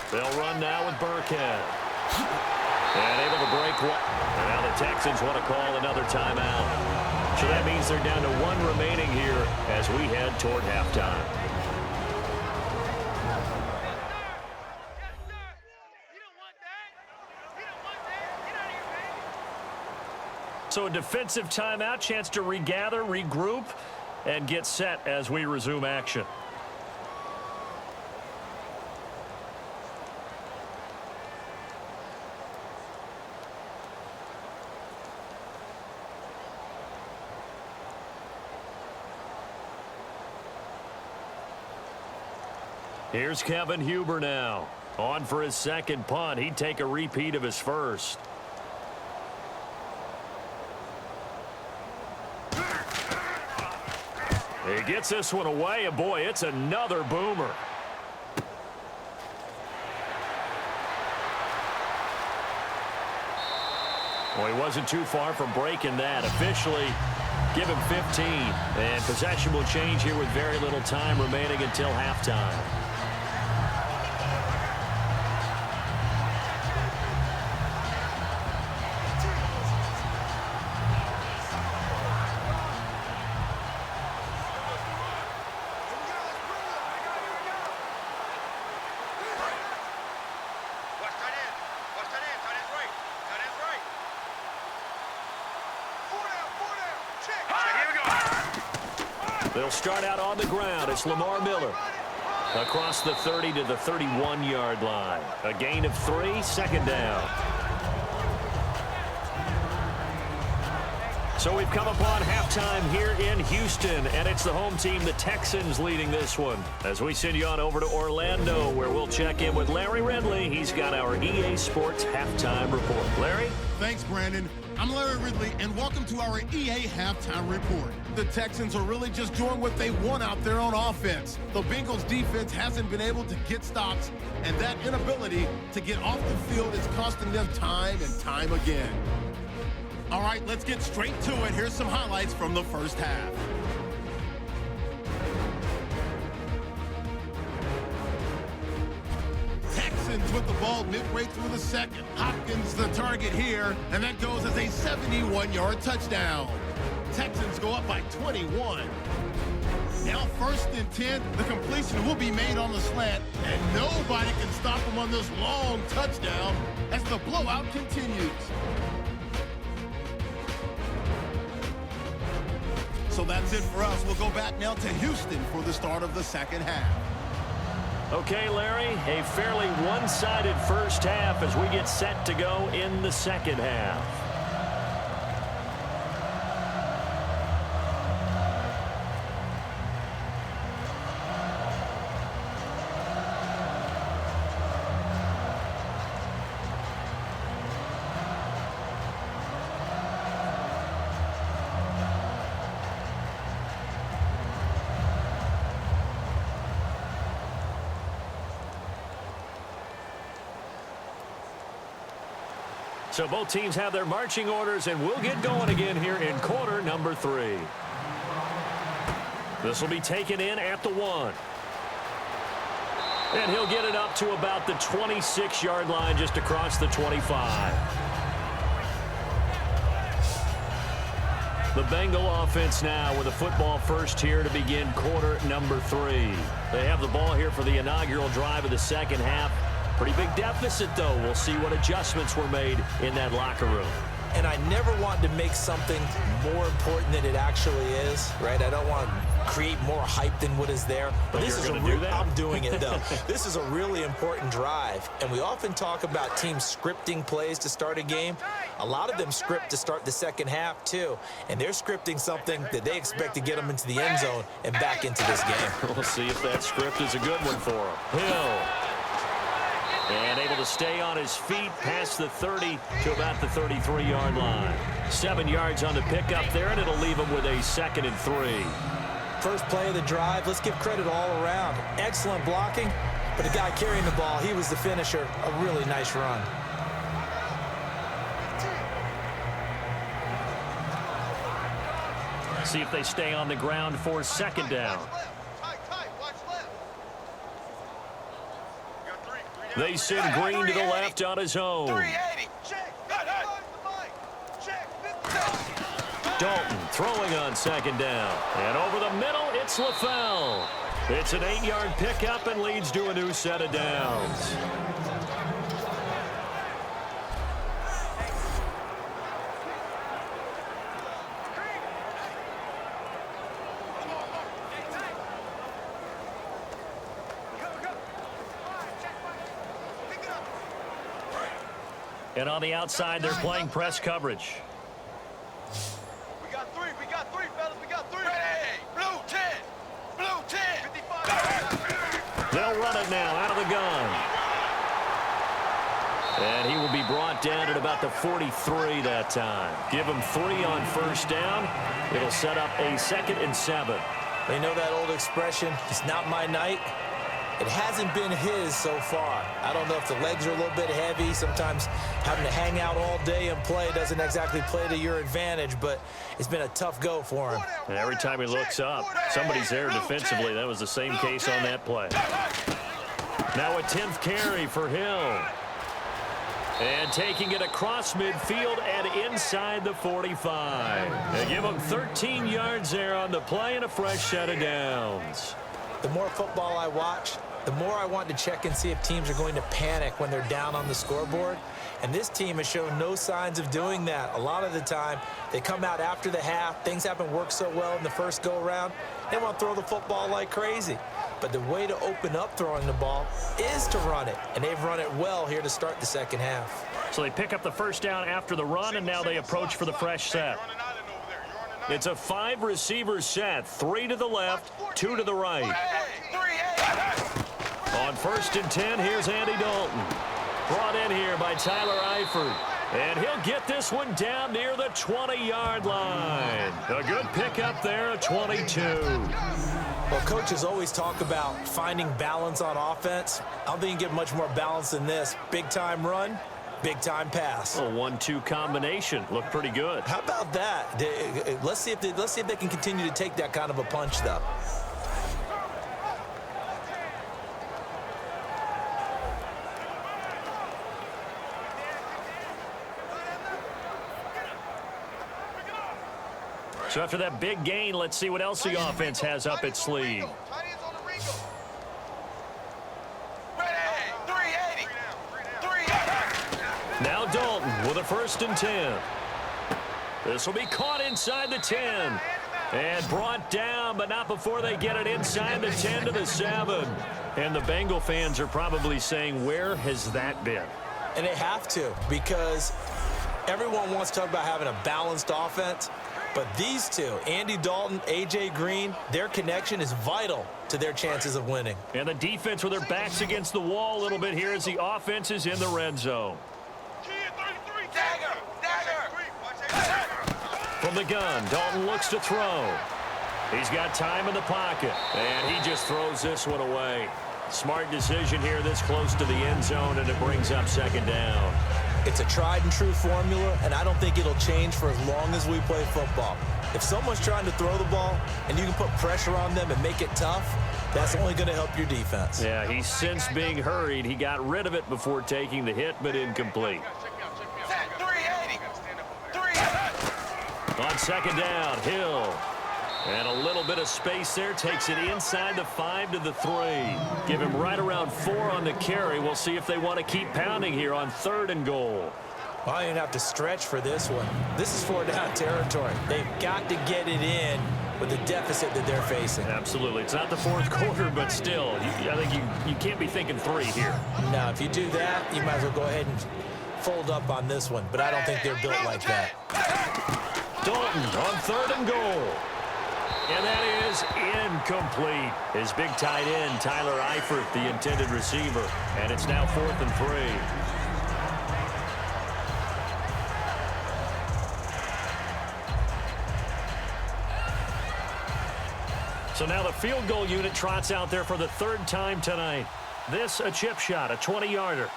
They'll run now with Burkhead. And able to break one. And now the Texans want to call another timeout. So that means they're down to 1 remaining here as we head toward halftime. So a defensive timeout, chance to regather, regroup, and get set as we resume action. Here's Kevin Huber now. On for his second punt. He'd take a repeat of his first. He gets this one away, and boy, it's another boomer. Well, he wasn't too far from breaking that. Officially, give him 15. And possession will change here with very little time remaining until halftime. They'll start out on the ground. It's Lamar Miller. Across the 30 to the 31-yard line. A gain of 3, second down. So we've come upon halftime here in Houston, and it's the home team, the Texans, leading this one. As we send you on over to Orlando, where we'll check in with Larry Ridley. He's got our EA Sports halftime report. Larry? Thanks, Brandon. I'm Larry Ridley, and welcome to our EA halftime report. The Texans are really just doing what they want out there on offense. The Bengals defense hasn't been able to get stops, and that inability to get off the field is costing them time and time again. All right, let's get straight to it. Here's some highlights from the first half. Texans with the ball midway through the second. Hopkins the target here, and that goes as a 71-yard touchdown. Texans go up by 21. Now 1st and 10, the completion will be made on the slant, and nobody can stop them on this long touchdown as the blowout continues. So that's it for us. We'll go back now to Houston for the start of the second half. Okay, Larry, a fairly one-sided first half as we get set to go in the second half. So both teams have their marching orders, and we'll get going again here in quarter number 3. This will be taken in at the 1. And he'll get it up to about the 26-yard line, just across the 25. The Bengal offense now with a football first here to begin quarter number 3. They have the ball here for the inaugural drive of the second half. Pretty big deficit, though. We'll see what adjustments were made in that locker room. And I never want to make something more important than it actually is, right? I don't want to create more hype than what is there. But this you're is going to do that? I'm doing it, though. This is a really important drive. And we often talk about teams scripting plays to start a game. A lot of them script to start the second half, too. And they're scripting something that they expect to get them into the end zone and back into this game. We'll see if that script is a good one for them. Hill. And able to stay on his feet past the 30 to about the 33-yard line. 7 yards on the pickup there, and it'll leave him with a 2nd and 3. First play of the drive, let's give credit all around. Excellent blocking, but the guy carrying the ball, he was the finisher. A really nice run. See if they stay on the ground for 2nd down. They send Green to the left on his own. Dalton throwing on 2nd down. And over the middle, it's LaFell. It's an 8-yard pickup and leads to a new set of downs. And on the outside, they're playing press coverage. We got three, fellas. We got 3. Ready. Blue 10. Blue 10. 55. They'll run it now out of the gun. And he will be brought down at about the 43 that time. Give him 3 on 1st down. It'll set up a 2nd and 7. They know that old expression, it's not my night. It hasn't been his so far. I don't know if the legs are a little bit heavy. Sometimes having to hang out all day and play doesn't exactly play to your advantage, but it's been a tough go for him. And every time he looks up, somebody's there defensively. That was the same case on that play. Now a 10th carry for Hill. And taking it across midfield and inside the 45. They give him 13 yards there on the play and a fresh set of downs. The more football I watch, the more I want to check and see if teams are going to panic when they're down on the scoreboard. And this team has shown no signs of doing that. A lot of the time, they come out after the half. Things haven't worked so well in the first go-around. They want to throw the football like crazy. But the way to open up throwing the ball is to run it, and they've run it well here to start the second half. So they pick up the first down after the run, and now they approach for the fresh set. It's a 5-receiver set, 3 to the left, 2 to the right. On 1st and 10, here's Andy Dalton. Brought in here by Tyler Eifert. And he'll get this one down near the 20-yard line. A good pickup there, a 22. Well, coaches always talk about finding balance on offense. I don't think you can get much more balance than this. Big-time run, big-time pass. A 1-2 combination. Looked pretty good. How about that? Let's see if they can continue to take that kind of a punch, though. So after that big gain, let's see what else the offense has up its sleeve. Now Dalton with a 1st and 10. This will be caught inside the 10. And brought down, but not before they get it inside the 10 to the 7. And the Bengal fans are probably saying, where has that been? And they have to, because everyone wants to talk about having a balanced offense. But these two, Andy Dalton, A.J. Green, their connection is vital to their chances of winning. And the defense with their backs against the wall a little bit here as the offense is in the red zone. From the gun, Dalton looks to throw. He's got time in the pocket, and he just throws this one away. Smart decision here this close to the end zone, and it brings up 2nd down. It's a tried-and-true formula, and I don't think it'll change for as long as we play football. If someone's trying to throw the ball and you can put pressure on them and make it tough, that's only going to help your defense. Yeah, he's since being hurried. He got rid of it before taking the hit, but incomplete. On 2nd down, Hill. And a little bit of space there. Takes it inside the 5 to the 3. Give him right around 4 on the carry. We'll see if they want to keep pounding here on 3rd and goal. Well, I didn't have to stretch for this one. This is 4-down territory. They've got to get it in with the deficit that they're facing. Absolutely. It's not the 4th quarter, but still, I think you can't be thinking 3 here. Now, if you do that, you might as well go ahead and fold up on this one. But I don't think they're built like that. Dalton on 3rd and goal. And that is incomplete. His big tight end, Tyler Eifert, the intended receiver. And it's now 4th and 3. So now the field goal unit trots out there for the 3rd time tonight. This a chip shot, a 20-yarder.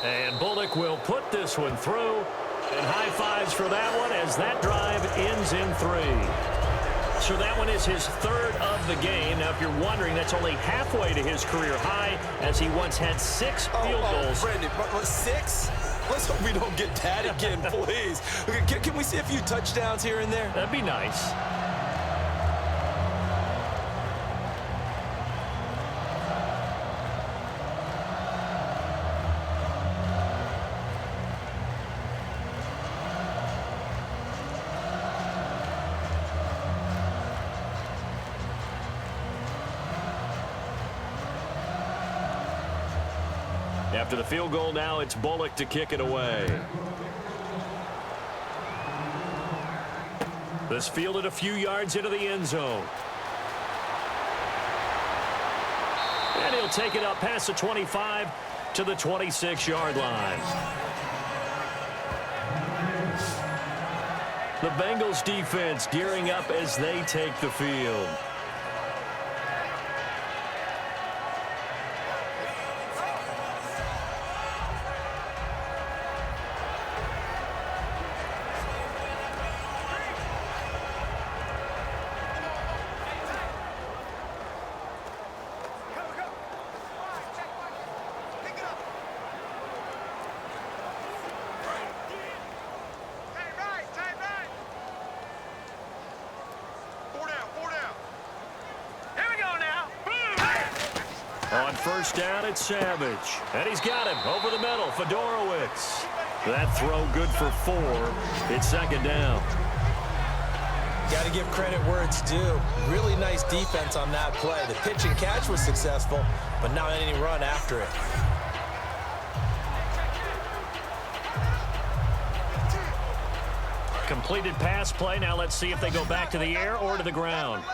And Bullock will put this one through. And high fives for that one as that drive ends in 3. So that one is his 3rd of the game. Now, if you're wondering, that's only halfway to his career high, as he once had 6 field goals. Brandon, 6? Let's hope we don't get that again, please. Can we see a few touchdowns here and there? That'd be nice. After the field goal now, it's Bullock to kick it away. This fielded a few yards into the end zone. And he'll take it up past the 25 to the 26-yard line. The Bengals defense gearing up as they take the field. On 1st down, it's Savage. And he's got him over the middle, Fedorowicz. That throw good for 4. It's second down. Got to give credit where it's due. Really nice defense on that play. The pitch and catch was successful, but not any run after it. Completed pass play. Now let's see if they go back to the air or to the ground.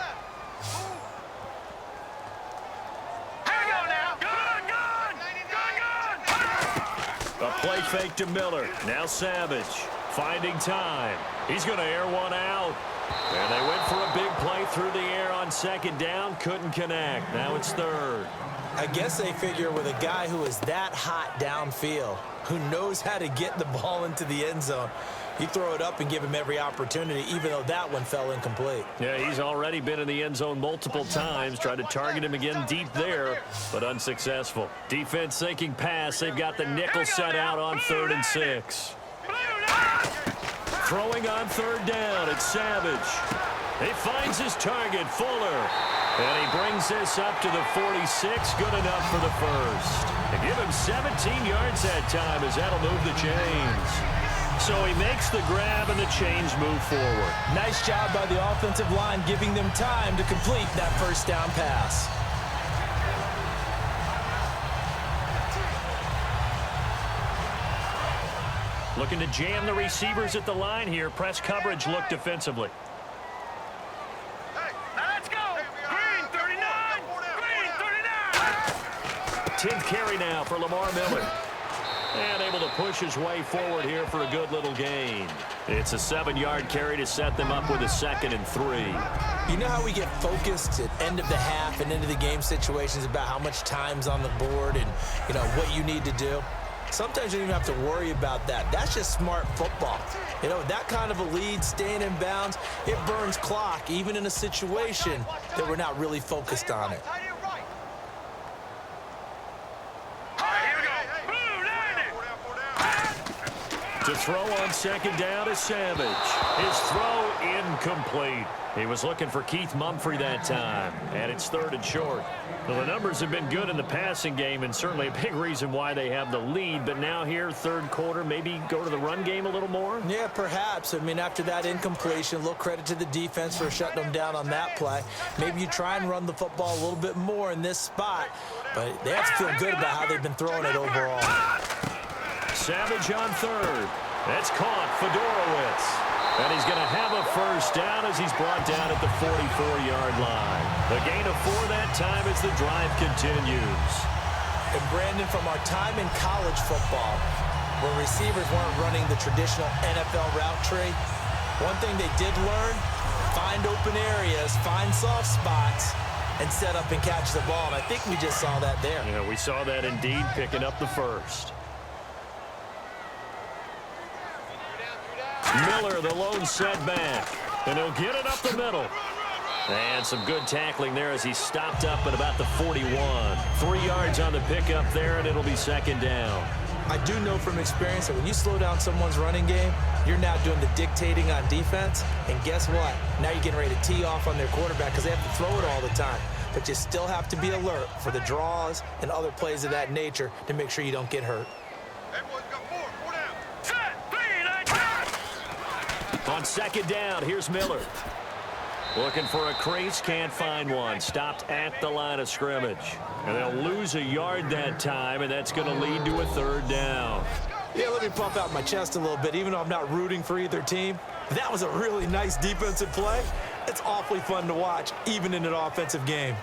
A play fake to Miller. Now Savage finding time. He's going to air one out. And they went for a big play through the air on second down. Couldn't connect. Now it's third. I guess they figure with a guy who is that hot downfield, who knows how to get the ball into the end zone, you throw it up and give him every opportunity, even though that one fell incomplete. Yeah, he's already been in the end zone multiple times. Tried to target him again deep there, but unsuccessful. Defense thinking pass. They've got the nickel set out on 3rd and 6. Throwing on 3rd down. It's Savage. He finds his target, Fuller. And he brings this up to the 46. Good enough for the first. They give him 17 yards that time as that'll move the chains. So he makes the grab and the chains move forward. Nice job by the offensive line giving them time to complete that first down pass. Looking to jam the receivers at the line here. Press coverage look defensively. Hey, now let's go. Green 39. Green 39. 10th carry now for Lamar Miller. And able to push his way forward here for a good little gain. It's a 7-yard carry to set them up with a 2nd and 3. You know how we get focused at end of the half and into the game situations about how much time's on the board and, you know, what you need to do? Sometimes you don't even have to worry about that. That's just smart football. You know, that kind of a lead, staying in bounds, it burns clock, even in a situation that we're not really focused on it. To throw on 2nd down is Savage. His throw incomplete. He was looking for Keith Mumphrey that time, and it's 3rd and short. Well, the numbers have been good in the passing game, and certainly a big reason why they have the lead. But now here, 3rd quarter, maybe go to the run game a little more? Yeah, perhaps. I mean, after that incompletion, a little credit to the defense for shutting them down on that play. Maybe you try and run the football a little bit more in this spot, but they have to feel good about how they've been throwing it overall. Savage on 3rd. That's caught. Fedorowicz. And he's going to have a first down as he's brought down at the 44-yard line. The gain of 4 that time as the drive continues. And Brandon, from our time in college football, where receivers weren't running the traditional NFL route tree, one thing they did learn, find open areas, find soft spots, and set up and catch the ball. And I think we just saw that there. Yeah, we saw that indeed, picking up the first. Miller, the lone setback, and he'll get it up the middle. And some good tackling there as he stopped up at about the 41. 3 yards on the pickup there, and it'll be 2nd down. I do know from experience that when you slow down someone's running game, you're now doing the dictating on defense. And guess what? Now you're getting ready to tee off on their quarterback because they have to throw it all the time. But you still have to be alert for the draws and other plays of that nature to make sure you don't get hurt. Everyone's got 4 down. On 2nd down, here's Miller. Looking for a crease, can't find one. Stopped at the line of scrimmage. And they'll lose a yard that time, and that's going to lead to a 3rd down. Yeah, let me puff out my chest a little bit, even though I'm not rooting for either team. That was a really nice defensive play. It's awfully fun to watch, even in an offensive game.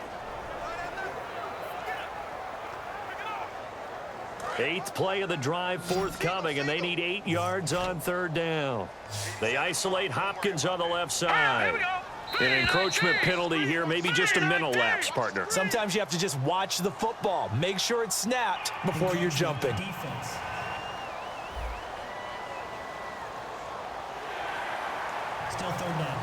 8th play of the drive forthcoming, and they need 8 yards on 3rd down. They isolate Hopkins on the left side. An encroachment penalty here, maybe just a mental lapse, partner. Sometimes you have to just watch the football. Make sure it's snapped before you're jumping. Defense. Still 3rd down.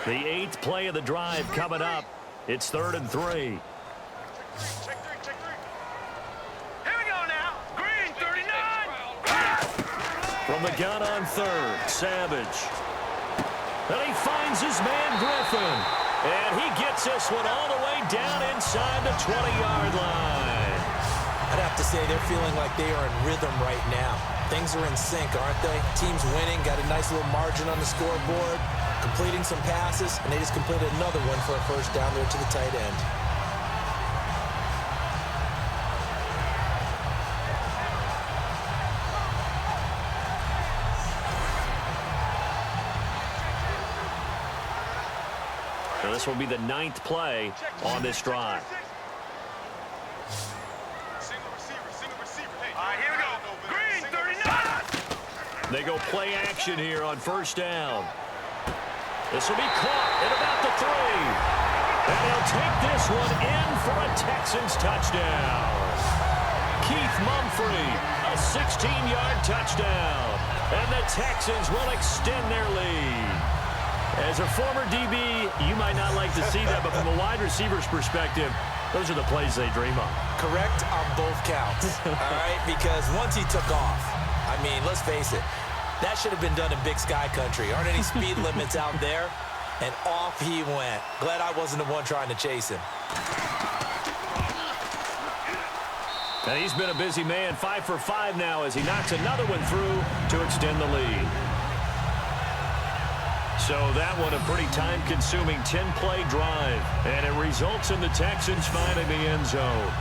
The 8th play of the drive coming up. It's 3rd and 3. Check 3. Here we go. From the gun on third, Savage. And he finds his man, Griffin. And he gets this one all the way down inside the 20-yard line. I'd have to say they're feeling like they are in rhythm right now. Things are in sync, aren't they? Team's winning, got a nice little margin on the scoreboard, completing some passes, and they just completed another one for a first down there to the tight end. So this will be the 9th play on this drive. They go play action here on first down. This will be caught at about the 3. And he'll take this one in for a Texans touchdown. Keith Mumphrey, a 16-yard touchdown. And the Texans will extend their lead. As a former DB, you might not like to see that, but from a wide receiver's perspective, those are the plays they dream of. Correct on both counts, all right? Because once he took off, I mean, let's face it, that should have been done in Big Sky Country. Aren't any speed limits out there? And off he went. Glad I wasn't the one trying to chase him. And he's been a busy man, 5 for 5 now as he knocks another one through to extend the lead. So that one a pretty time-consuming 10-play drive, and it results in the Texans finding the end zone.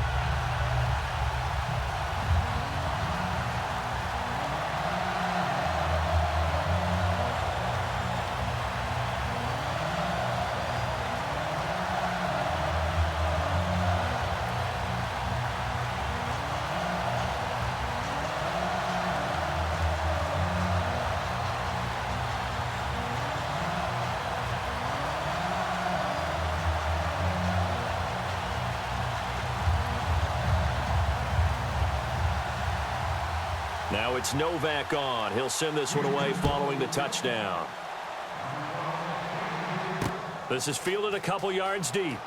Now it's Novak on. He'll send this one away following the touchdown. This is fielded a couple yards deep.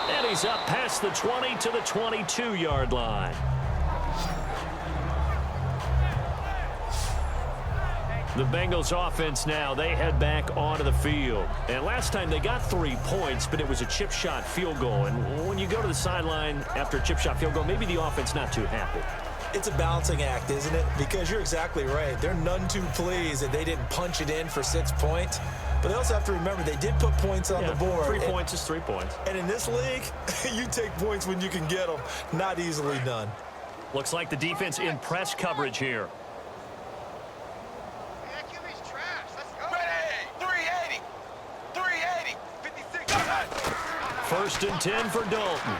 And he's up past the 20 to the 22-yard line. The Bengals offense now, they head back onto the field. And last time they got 3 points, but it was a chip shot field goal. And when you go to the sideline after a chip shot field goal, maybe the offense not too happy. It's a balancing act, isn't it? Because you're exactly right. They're none too pleased that they didn't punch it in for 6 points. But they also have to remember they did put points on the board. 3 points is 3 points. And in this league, you take points when you can get them. Not easily done. Looks like the defense in press coverage here. First and 10 for Dalton.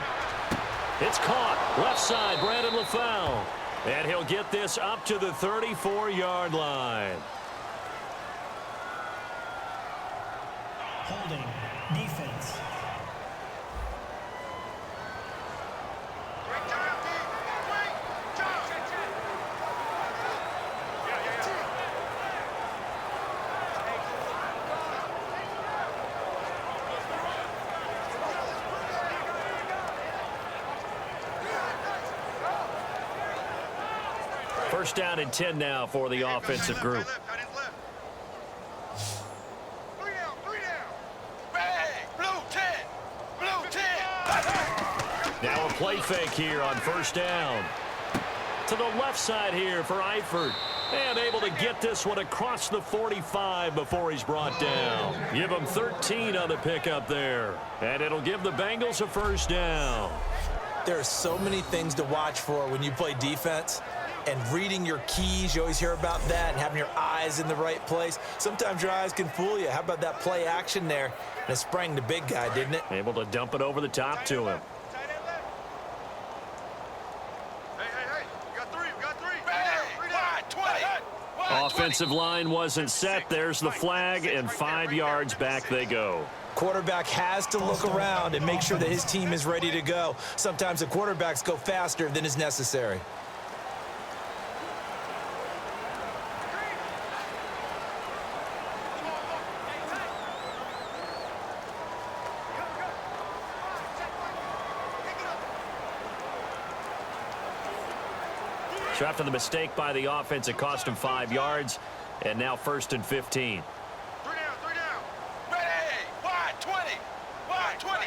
It's caught. Left side, Brandon LaFau. And he'll get this up to the 34-yard line. Holding. Defense. First down and 10 now for the offensive group. Now a play fake here on first down. To the left side here for Eifert. And able to get this one across the 45 before he's brought down. Give him 13 on the pickup there. And it'll give the Bengals a first down. There are so many things to watch for when you play defense. And reading your keys, you always hear about that, and having your eyes in the right place. Sometimes your eyes can fool you. How about that play action there? And it sprang the big guy, didn't it? Able to dump it over the top to him. Offensive line wasn't set. There's the flag, and 5 yards back they go. Quarterback has to look around and make sure that his team is ready to go. Sometimes the quarterbacks go faster than is necessary. So after the mistake by the offense, it cost him 5 yards, and now 1st and 15. 3 down. Ready. Wide 20. Wide 20.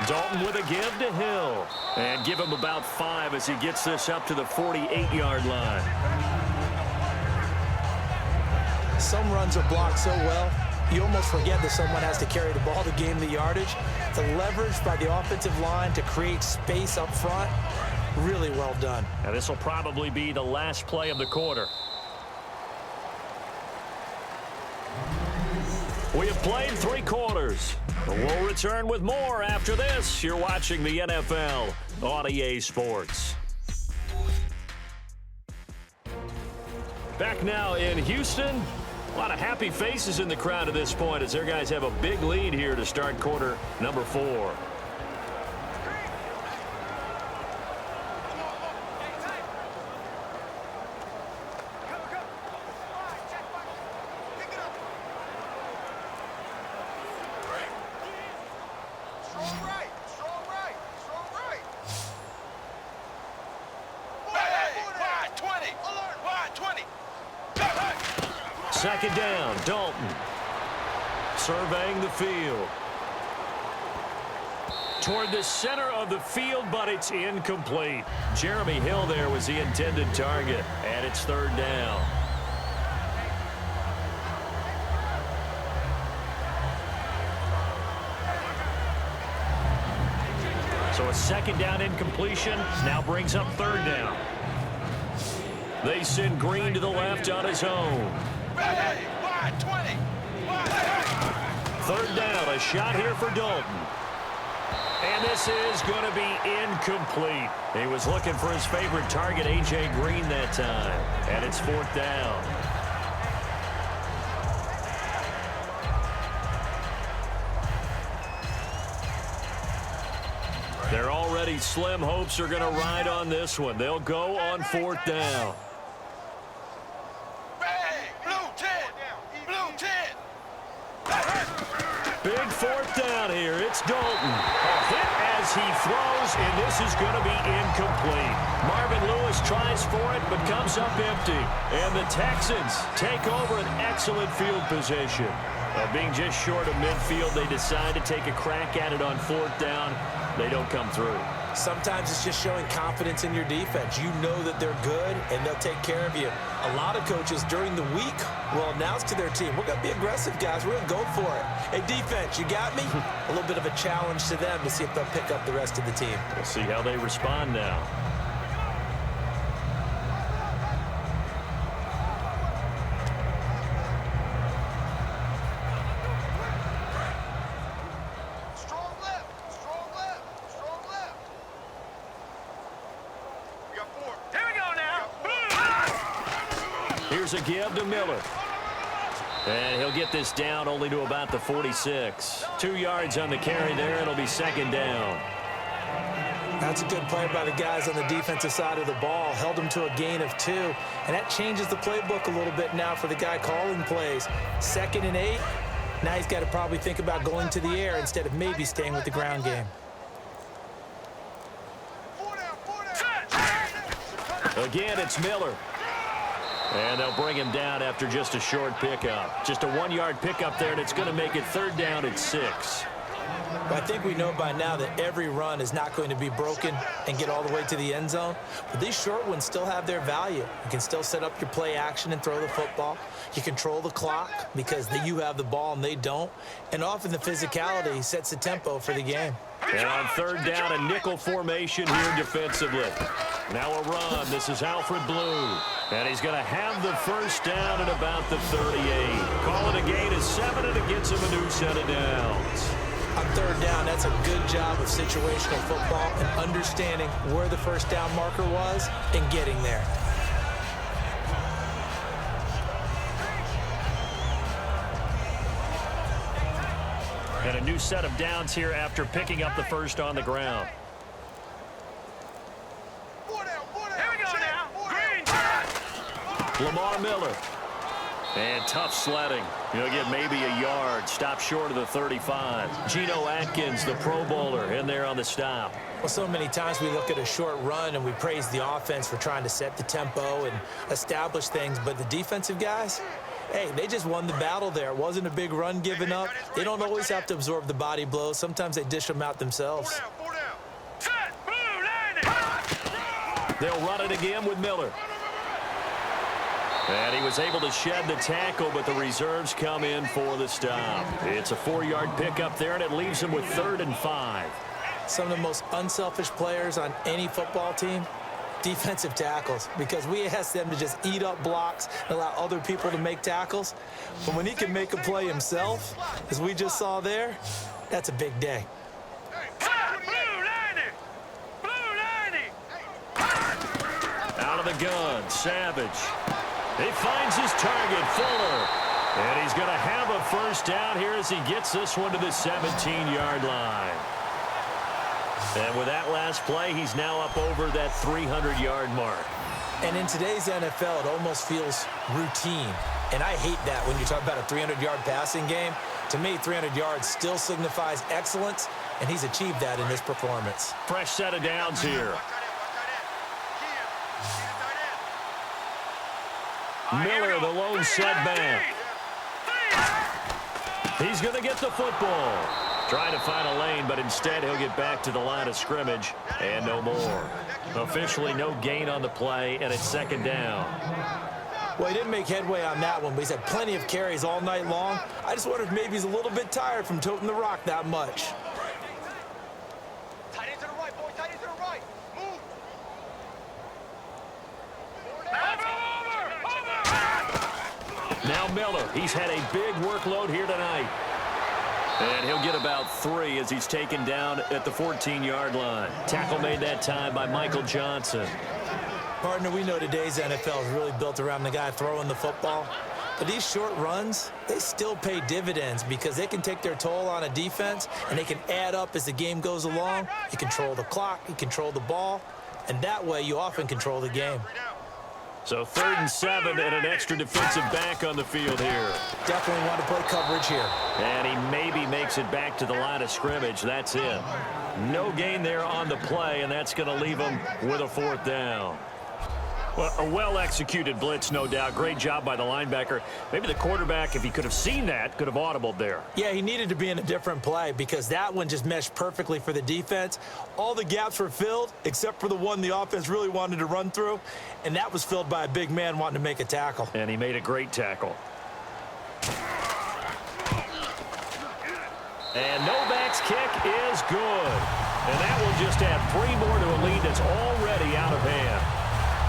Dalton with a give to Hill. And give him about 5 as he gets this up to the 48-yard line. Some runs are blocked so well, you almost forget that someone has to carry the ball to gain the yardage. The leverage by the offensive line to create space up front, really well done. Now this will probably be the last play of the quarter. We have played 3 quarters. We'll return with more after this. You're watching the NFL on EA Sports. Back now in Houston. A lot of happy faces in the crowd at this point as their guys have a big lead here to start quarter number 4. Second down, Dalton. Surveying the field. Toward the center of the field, but it's incomplete. Jeremy Hill there was the intended target, and it's 3rd down. So a 2nd down incompletion now brings up 3rd down. They send Green to the left on his own. Ready. Wide 20. Wide. 3rd down, a shot here for Dalton. And this is going to be incomplete. He was looking for his favorite target, A.J. Green, that time. And it's 4th down. Their already slim hopes are going to ride on this one. They'll go on 4th down. Big 4th down here. It's Dalton. A hit as he throws, and this is going to be incomplete. Marvin Lewis tries for it, but comes up empty. And the Texans take over an excellent field position. Being just short of midfield, they decide to take a crack at it on 4th down. They don't come through. Sometimes it's just showing confidence in your defense. You know that they're good, and they'll take care of you. A lot of coaches during the week will announce to their team, we're going to be aggressive, guys. We're going to go for it. Hey, defense, you got me? A little bit of a challenge to them to see if they'll pick up the rest of the team. We'll see how they respond now. Here's a give to Miller. And he'll get this down only to about the 46. 2 yards on the carry there. It'll be 2nd down. That's a good play by the guys on the defensive side of the ball. Held them to a gain of 2. And that changes the playbook a little bit now for the guy calling plays. 2nd and 8. Now he's got to probably think about going to the air instead of maybe staying with the ground game. Again, it's Miller. And they'll bring him down after just a short pickup. Just a 1-yard pickup there, and it's going to make it 3rd down at 6. But I think we know by now that every run is not going to be broken and get all the way to the end zone. But these short ones still have their value. You can still set up your play action and throw the football. You control the clock because you have the ball and they don't. And often the physicality sets the tempo for the game. And on 3rd down, a nickel formation here defensively. Now a run. This is Alfred Blue. And he's going to have the 1st down at about the 38. Call it a gain of 7, and it gets him a new set of downs. On 3rd down, that's a good job of situational football and understanding where the 1st down marker was and getting there. And a new set of downs here after picking up the 1st on the ground. Lamar Miller. And tough sledding. He'll get maybe a yard. Stop short of the 35. Geno Atkins, the Pro Bowler, in there on the stop. Well, so many times we look at a short run and we praise the offense for trying to set the tempo and establish things, but the defensive guys, hey, they just won the battle there. It wasn't a big run given up. They don't always have to absorb the body blows. Sometimes they dish them out themselves. They'll run it again with Miller. And he was able to shed the tackle, but the reserves come in for the stop. It's a 4-yard pickup there, and it leaves him with 3rd and 5. Some of the most unselfish players on any football team, defensive tackles, because we ask them to just eat up blocks and allow other people to make tackles. But when he can make a play himself, as we just saw there, that's a big day. Out of the gun, Savage. He finds his target, Fuller. And he's going to have a first down here as he gets this one to the 17-yard line. And with that last play, he's now up over that 300-yard mark. And in today's NFL, it almost feels routine. And I hate that when you talk about a 300-yard passing game. To me, 300 yards still signifies excellence, and he's achieved that in this performance. Fresh set of downs here. Miller, the lone setback. He's going to get the football. Trying to find a lane, but instead he'll get back to the line of scrimmage and no more. Officially no gain on the play, and it's 2nd down. Well, he didn't make headway on that one, but he's had plenty of carries all night long. I just wonder if maybe he's a little bit tired from toting the rock that much. Tight end to the right, boy. Tight end to the right. Move. Now Miller, he's had a big workload here tonight. And he'll get about 3 as he's taken down at the 14-yard line. Tackle made that time by Michael Johnson. Partner, we know today's NFL is really built around the guy throwing the football. But these short runs, they still pay dividends because they can take their toll on a defense, and they can add up as the game goes along. You control the clock, you control the ball, and that way you often control the game. So 3rd and 7 and an extra defensive back on the field here. Definitely want to play coverage here. And he maybe makes it back to the line of scrimmage. That's it. No gain there on the play, and that's going to leave him with a 4th down. Well, a well-executed blitz, no doubt. Great job by the linebacker. Maybe the quarterback, if he could have seen that, could have audibled there. Yeah, he needed to be in a different play because that one just meshed perfectly for the defense. All the gaps were filled except for the one the offense really wanted to run through, and that was filled by a big man wanting to make a tackle. And he made a great tackle. And Novak's kick is good. And that will just add 3 more to a lead that's already out of hand.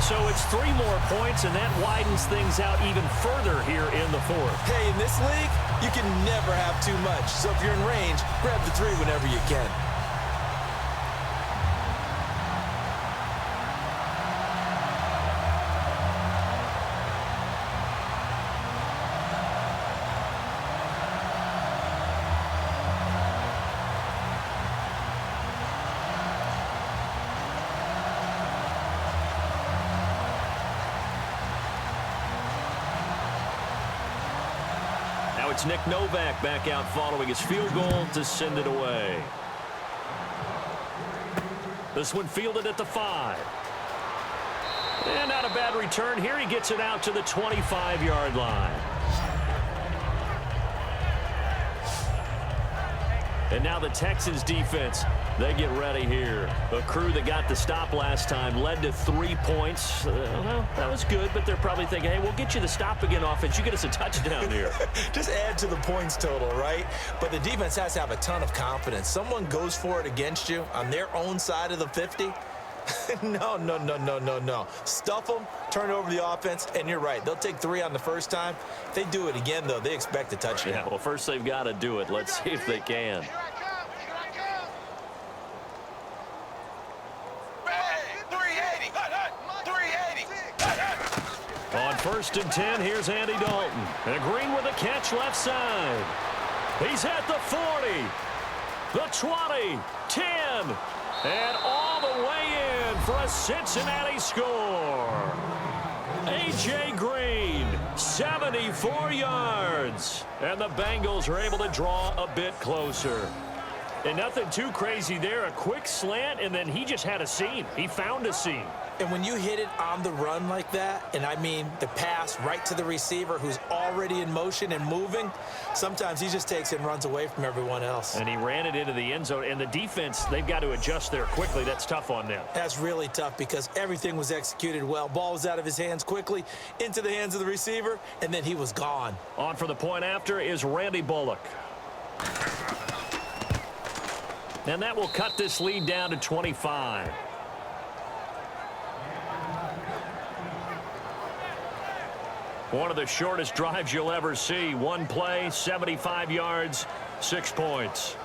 So it's 3 more points, and that widens things out even further here in the 4th. Hey, in this league, you can never have too much. So if you're in range, grab the 3 whenever you can. Now it's Nick Novak back out following his field goal to send it away. This one fielded at the 5. And not a bad return here. He gets it out to the 25-yard line. And now the Texans defense, they get ready here. A crew that got the stop last time led to 3 points. Well, that was good, but they're probably thinking, hey, we'll get you the stop again offense. You get us a touchdown here. Just add to the points total, right? But the defense has to have a ton of confidence. Someone goes for it against you on their own side of the 50. No. Stuff them, turn over the offense, and you're right. They'll take 3 on the first time. If they do it again, though, they expect a touchdown. Yeah, well, first they've got to do it. Let's see if they can. On 1st and 10, here's Andy Dalton. And Green with a catch left side. He's at the 40, the 20, 10, and all the way in for a Cincinnati score. A.J. Green 74 yards. And the Bengals are able to draw a bit closer. And nothing too crazy there. A quick slant, and then he just had a seam. He found a seam. And when you hit it on the run like that, and I mean the pass right to the receiver who's already in motion and moving, sometimes he just takes it and runs away from everyone else. And he ran it into the end zone. And the defense, they've got to adjust there quickly. That's tough on them. That's really tough because everything was executed well. Ball was out of his hands quickly, into the hands of the receiver, and then he was gone. On for the point after is Randy Bullock. And that will cut this lead down to 25. One of the shortest drives you'll ever see. One play, 75 yards, 6 points.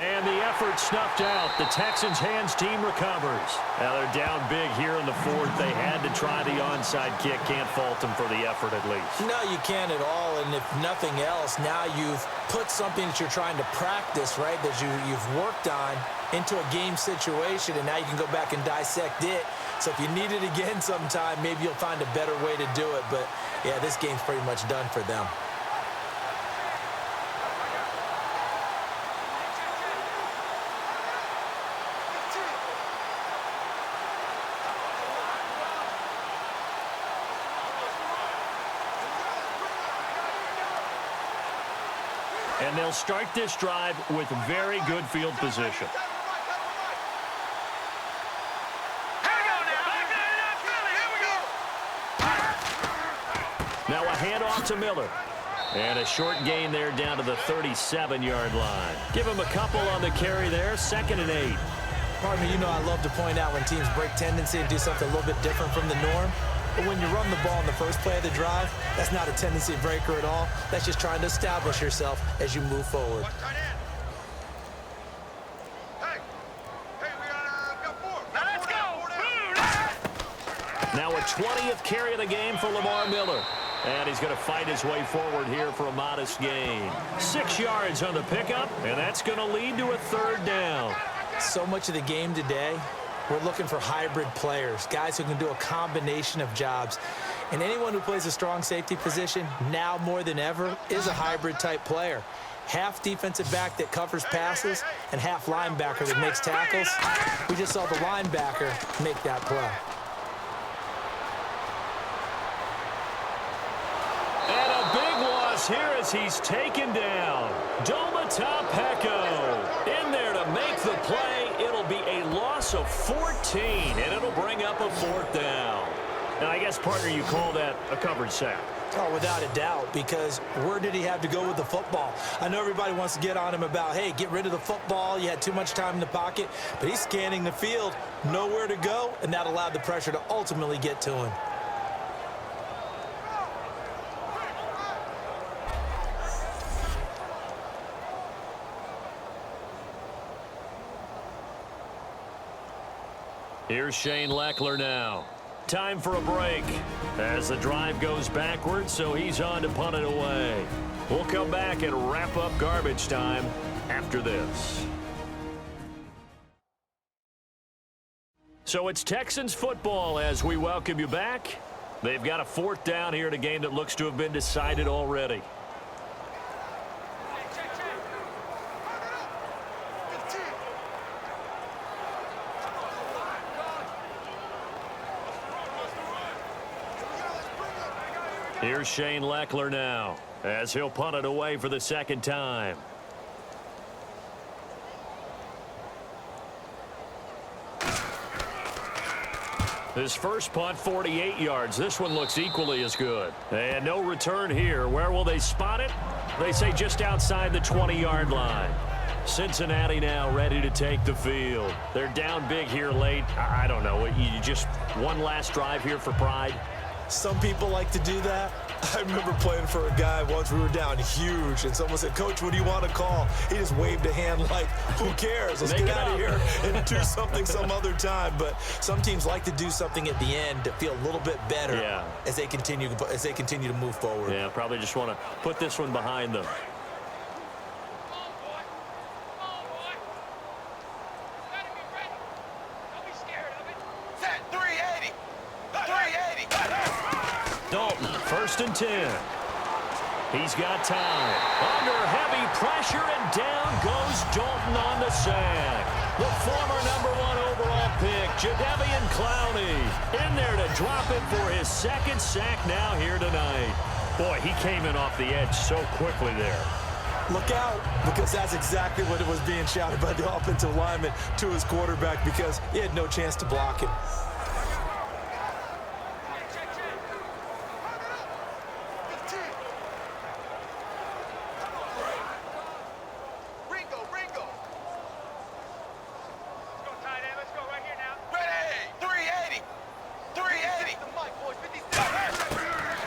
And the effort snuffed out. The Texans' hands team recovers. Now they're down big here in the fourth. They had to try the onside kick. Can't fault them for the effort at least. No, you can't at all. And if nothing else, now you've put something that you're trying to practice, right, that you've worked on into a game situation, and now you can go back and dissect it. So if you need it again sometime, maybe you'll find a better way to do it. But, yeah, this game's pretty much done for them. And they'll start this drive with very good field position. Now a handoff to Miller. And a short gain there down to the 37-yard line. Give him a couple on the carry there, 2nd and 8. Pardon me, you know I love to point out when teams break tendency and do something a little bit different from the norm. But when you run the ball in the first play of the drive, that's not a tendency breaker at all. That's just trying to establish yourself as you move forward. Now a 20th carry of the game for Lamar Miller. And he's going to fight his way forward here for a modest gain. 6 yards on the pickup, and that's going to lead to a 3rd down. So much of the game today, we're looking for hybrid players, guys who can do a combination of jobs. And anyone who plays a strong safety position, now more than ever, is a hybrid-type player. Half defensive back that covers passes and half linebacker that makes tackles. We just saw the linebacker make that play. And a big loss here as he's taken down. Domata Peko in there to make the play. It'll be a loss of 14, and it'll bring up a 4th down. And I guess, partner, you call that a covered sack. Oh, without a doubt, because where did he have to go with the football? I know everybody wants to get on him about, hey, get rid of the football. You had too much time in the pocket. But he's scanning the field, nowhere to go, and that allowed the pressure to ultimately get to him. Here's Shane Leckler now. Time for a break as the drive goes backwards, so he's on to punt it away. We'll come back and wrap up garbage time after this. So it's Texans football as we welcome you back. They've got a 4th down here in a game that looks to have been decided already. Here's Shane Leckler now as he'll punt it away for the 2nd time. His first punt, 48 yards. This one looks equally as good. And no return here. Where will they spot it? They say just outside the 20-yard line. Cincinnati now ready to take the field. They're down big here late. I don't know. You just one last drive here for pride? Some people like to do that. I remember playing for a guy once. We were down huge, and someone said, "Coach, what do you want to call?" He just waved a hand like, "Who cares? Let's get out of here and do something some other time." But some teams like to do something at the end to feel a little bit better as they continue to move forward. Yeah, probably just want to put this one behind them. Dalton, 1st and 10. He's got time. Under heavy pressure, and down goes Dalton on the sack. The former #1 overall pick, Jadeveon Clowney, in there to drop it for his 2nd sack now here tonight. Boy, he came in off the edge so quickly there. Look out, because that's exactly what it was being shouted by the offensive lineman to his quarterback, because he had no chance to block it.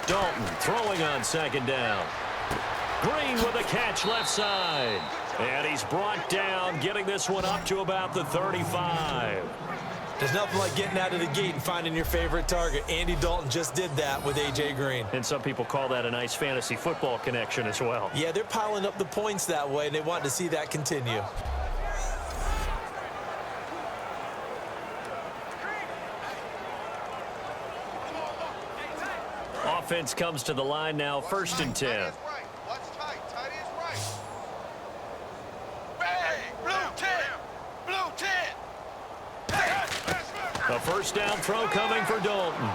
Dalton throwing on 2nd down. Green with a catch left side. And he's brought down, getting this one up to about the 35. There's nothing like getting out of the gate and finding your favorite target. Andy Dalton just did that with A.J. Green. And some people call that a nice fantasy football connection as well. Yeah, they're piling up the points that way, and they want to see that continue. Offense comes to the line now, 1st and 10. A 1st down throw coming for Dalton.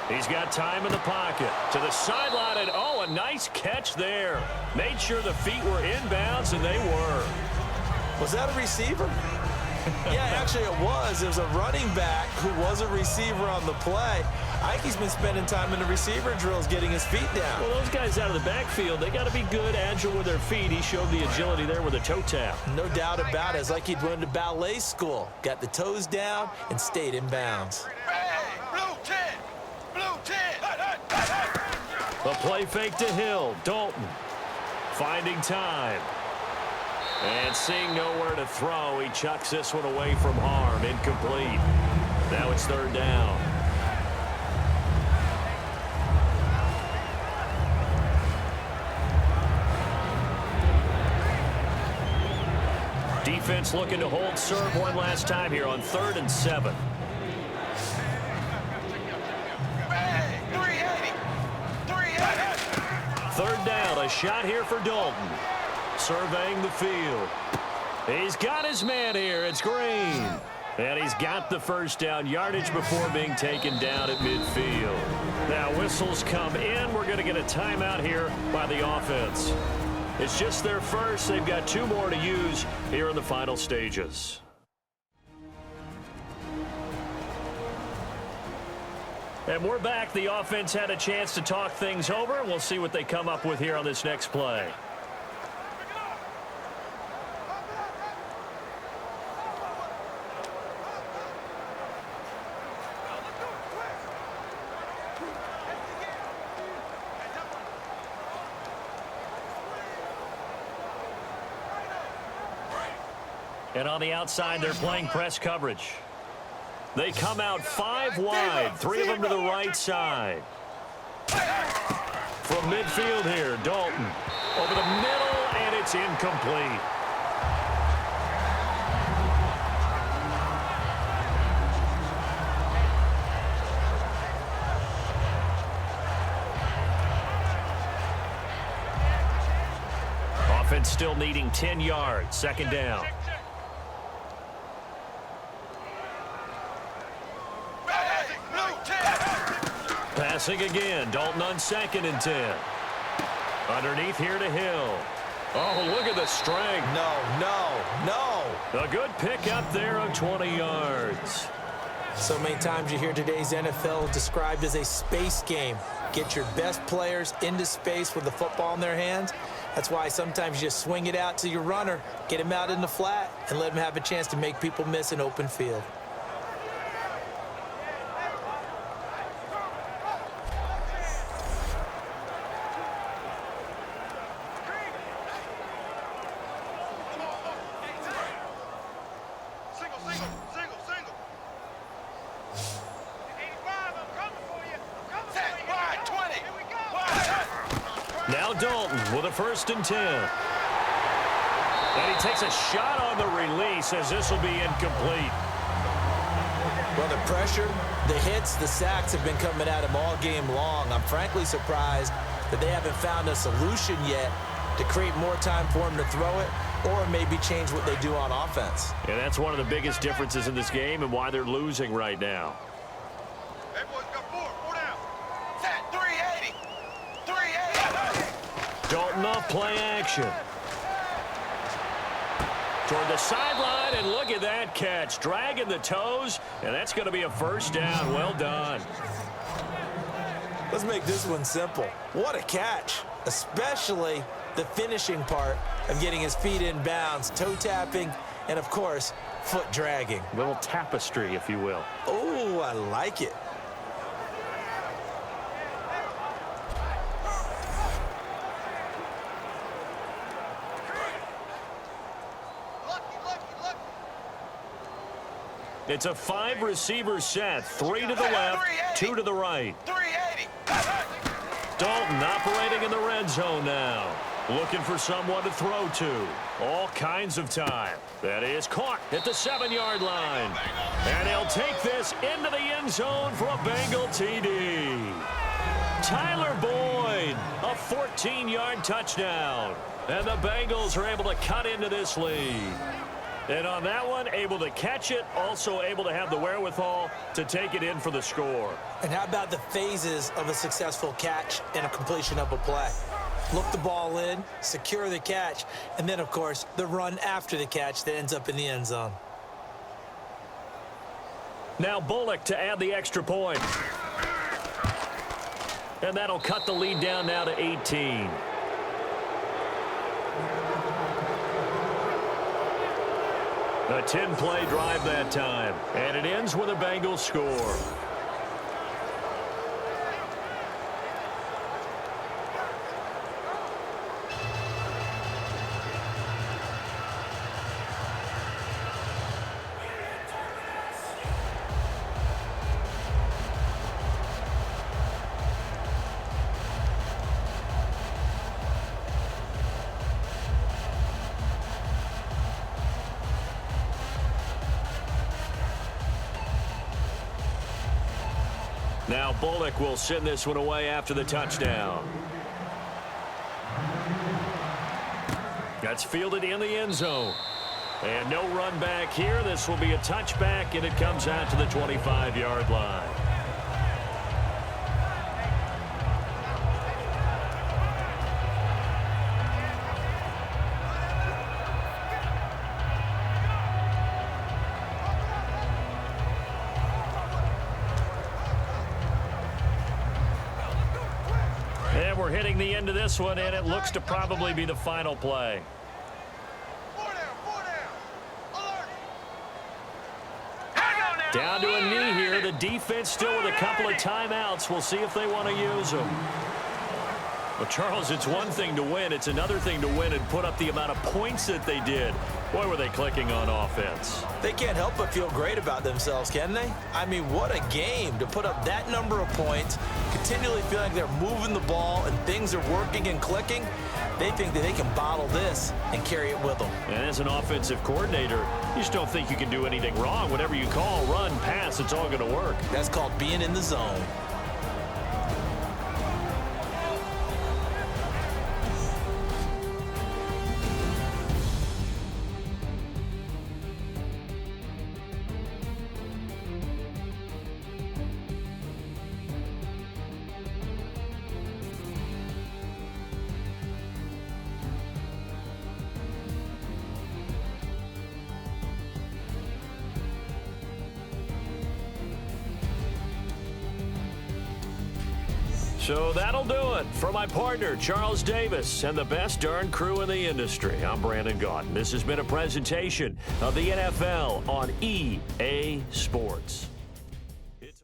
He's got time in the pocket. To the sideline, and a nice catch there. Made sure the feet were inbounds, and they were. Was that a receiver? Yeah, actually it was. It was a running back who was a receiver on the play. Ike's been spending time in the receiver drills getting his feet down. Well, those guys out of the backfield, they got to be good, agile with their feet. He showed the agility there with a toe tap. No doubt about it. It's like he'd went to ballet school. Got the toes down and stayed in bounds. The play fake to Hill. Dalton finding time. And seeing nowhere to throw, he chucks this one away from harm. Incomplete. Now it's 3rd down. Defense looking to hold serve one last time here on 3rd and 7. Third down, a shot here for Dalton. Surveying the field. He's got his man here. It's Green. And he's got the 1st down, yardage before being taken down at midfield. Now whistles come in. We're going to get a timeout here by the offense. It's just their first. They've got 2 more to use here in the final stages. And we're back. The offense had a chance to talk things over. We'll see what they come up with here on this next play. And on the outside, they're playing press coverage. They come out 5 wide, 3 of them to the right side. From midfield here, Dalton over the middle, and it's incomplete. Offense still needing 10 yards, 2nd down. Passing again. Dalton on 2nd and 10. Underneath here to Hill. Oh, look at the strength. No. A good pickup there of 20 yards. So many times you hear today's NFL described as a space game. Get your best players into space with the football in their hands. That's why sometimes you just swing it out to your runner, get him out in the flat, and let him have a chance to make people miss an open field. Now Dalton with a 1st and 10. And he takes a shot on the release as this will be incomplete. Well, the pressure, the hits, the sacks have been coming at him all game long. I'm frankly surprised that they haven't found a solution yet to create more time for him to throw it or maybe change what they do on offense. And that's one of the biggest differences in this game and why they're losing right now. Hey, boys, got four down. Set, 380. 380. Dalton off play action. Toward the sideline, and look at that catch. Dragging the toes, and that's going to be a 1st down. Well done. Let's make this one simple. What a catch, especially the finishing part of getting his feet in bounds, toe tapping, and of course, foot dragging. A little tapestry, if you will. Oh, I like it. It's a 5-receiver set. 3 to the left, 2 to the right. 380. Dalton operating in the red zone now. Looking for someone to throw to. All kinds of time. That is caught at the 7-yard line. And he'll take this into the end zone for a Bengal TD. Tyler Boyd, a 14-yard touchdown. And the Bengals are able to cut into this lead. And on that one, able to catch it, also able to have the wherewithal to take it in for the score. And how about the phases of a successful catch and a completion of a play? Look the ball in, secure the catch, and then, of course, the run after the catch that ends up in the end zone. Now Bullock to add the extra point. And that'll cut the lead down now to 18. A 10-play drive that time. And it ends with a Bengals score. Now Bullock will send this one away after the touchdown. That's fielded in the end zone. And no run back here. This will be a touchback, and it comes out to the 25-yard line. And we're hitting the end of this one, and it looks to probably be the final play. Four down. Alert. Down to a knee here. The defense still with a couple of timeouts. We'll see if they want to use them. Well, Charles, it's one thing to win. It's another thing to win and put up the amount of points that they did. Boy, were they clicking on offense. They can't help but feel great about themselves, can they? I mean, what a game to put up that number of points, continually feeling like they're moving the ball and things are working and clicking. They think that they can bottle this and carry it with them. And as an offensive coordinator, you just don't think you can do anything wrong. Whatever you call, run, pass, it's all going to work. That's called being in the zone. So that'll do it. For my partner, Charles Davis, and the best darn crew in the industry, I'm Brandon Gaudin. This has been a presentation of the NFL on EA Sports.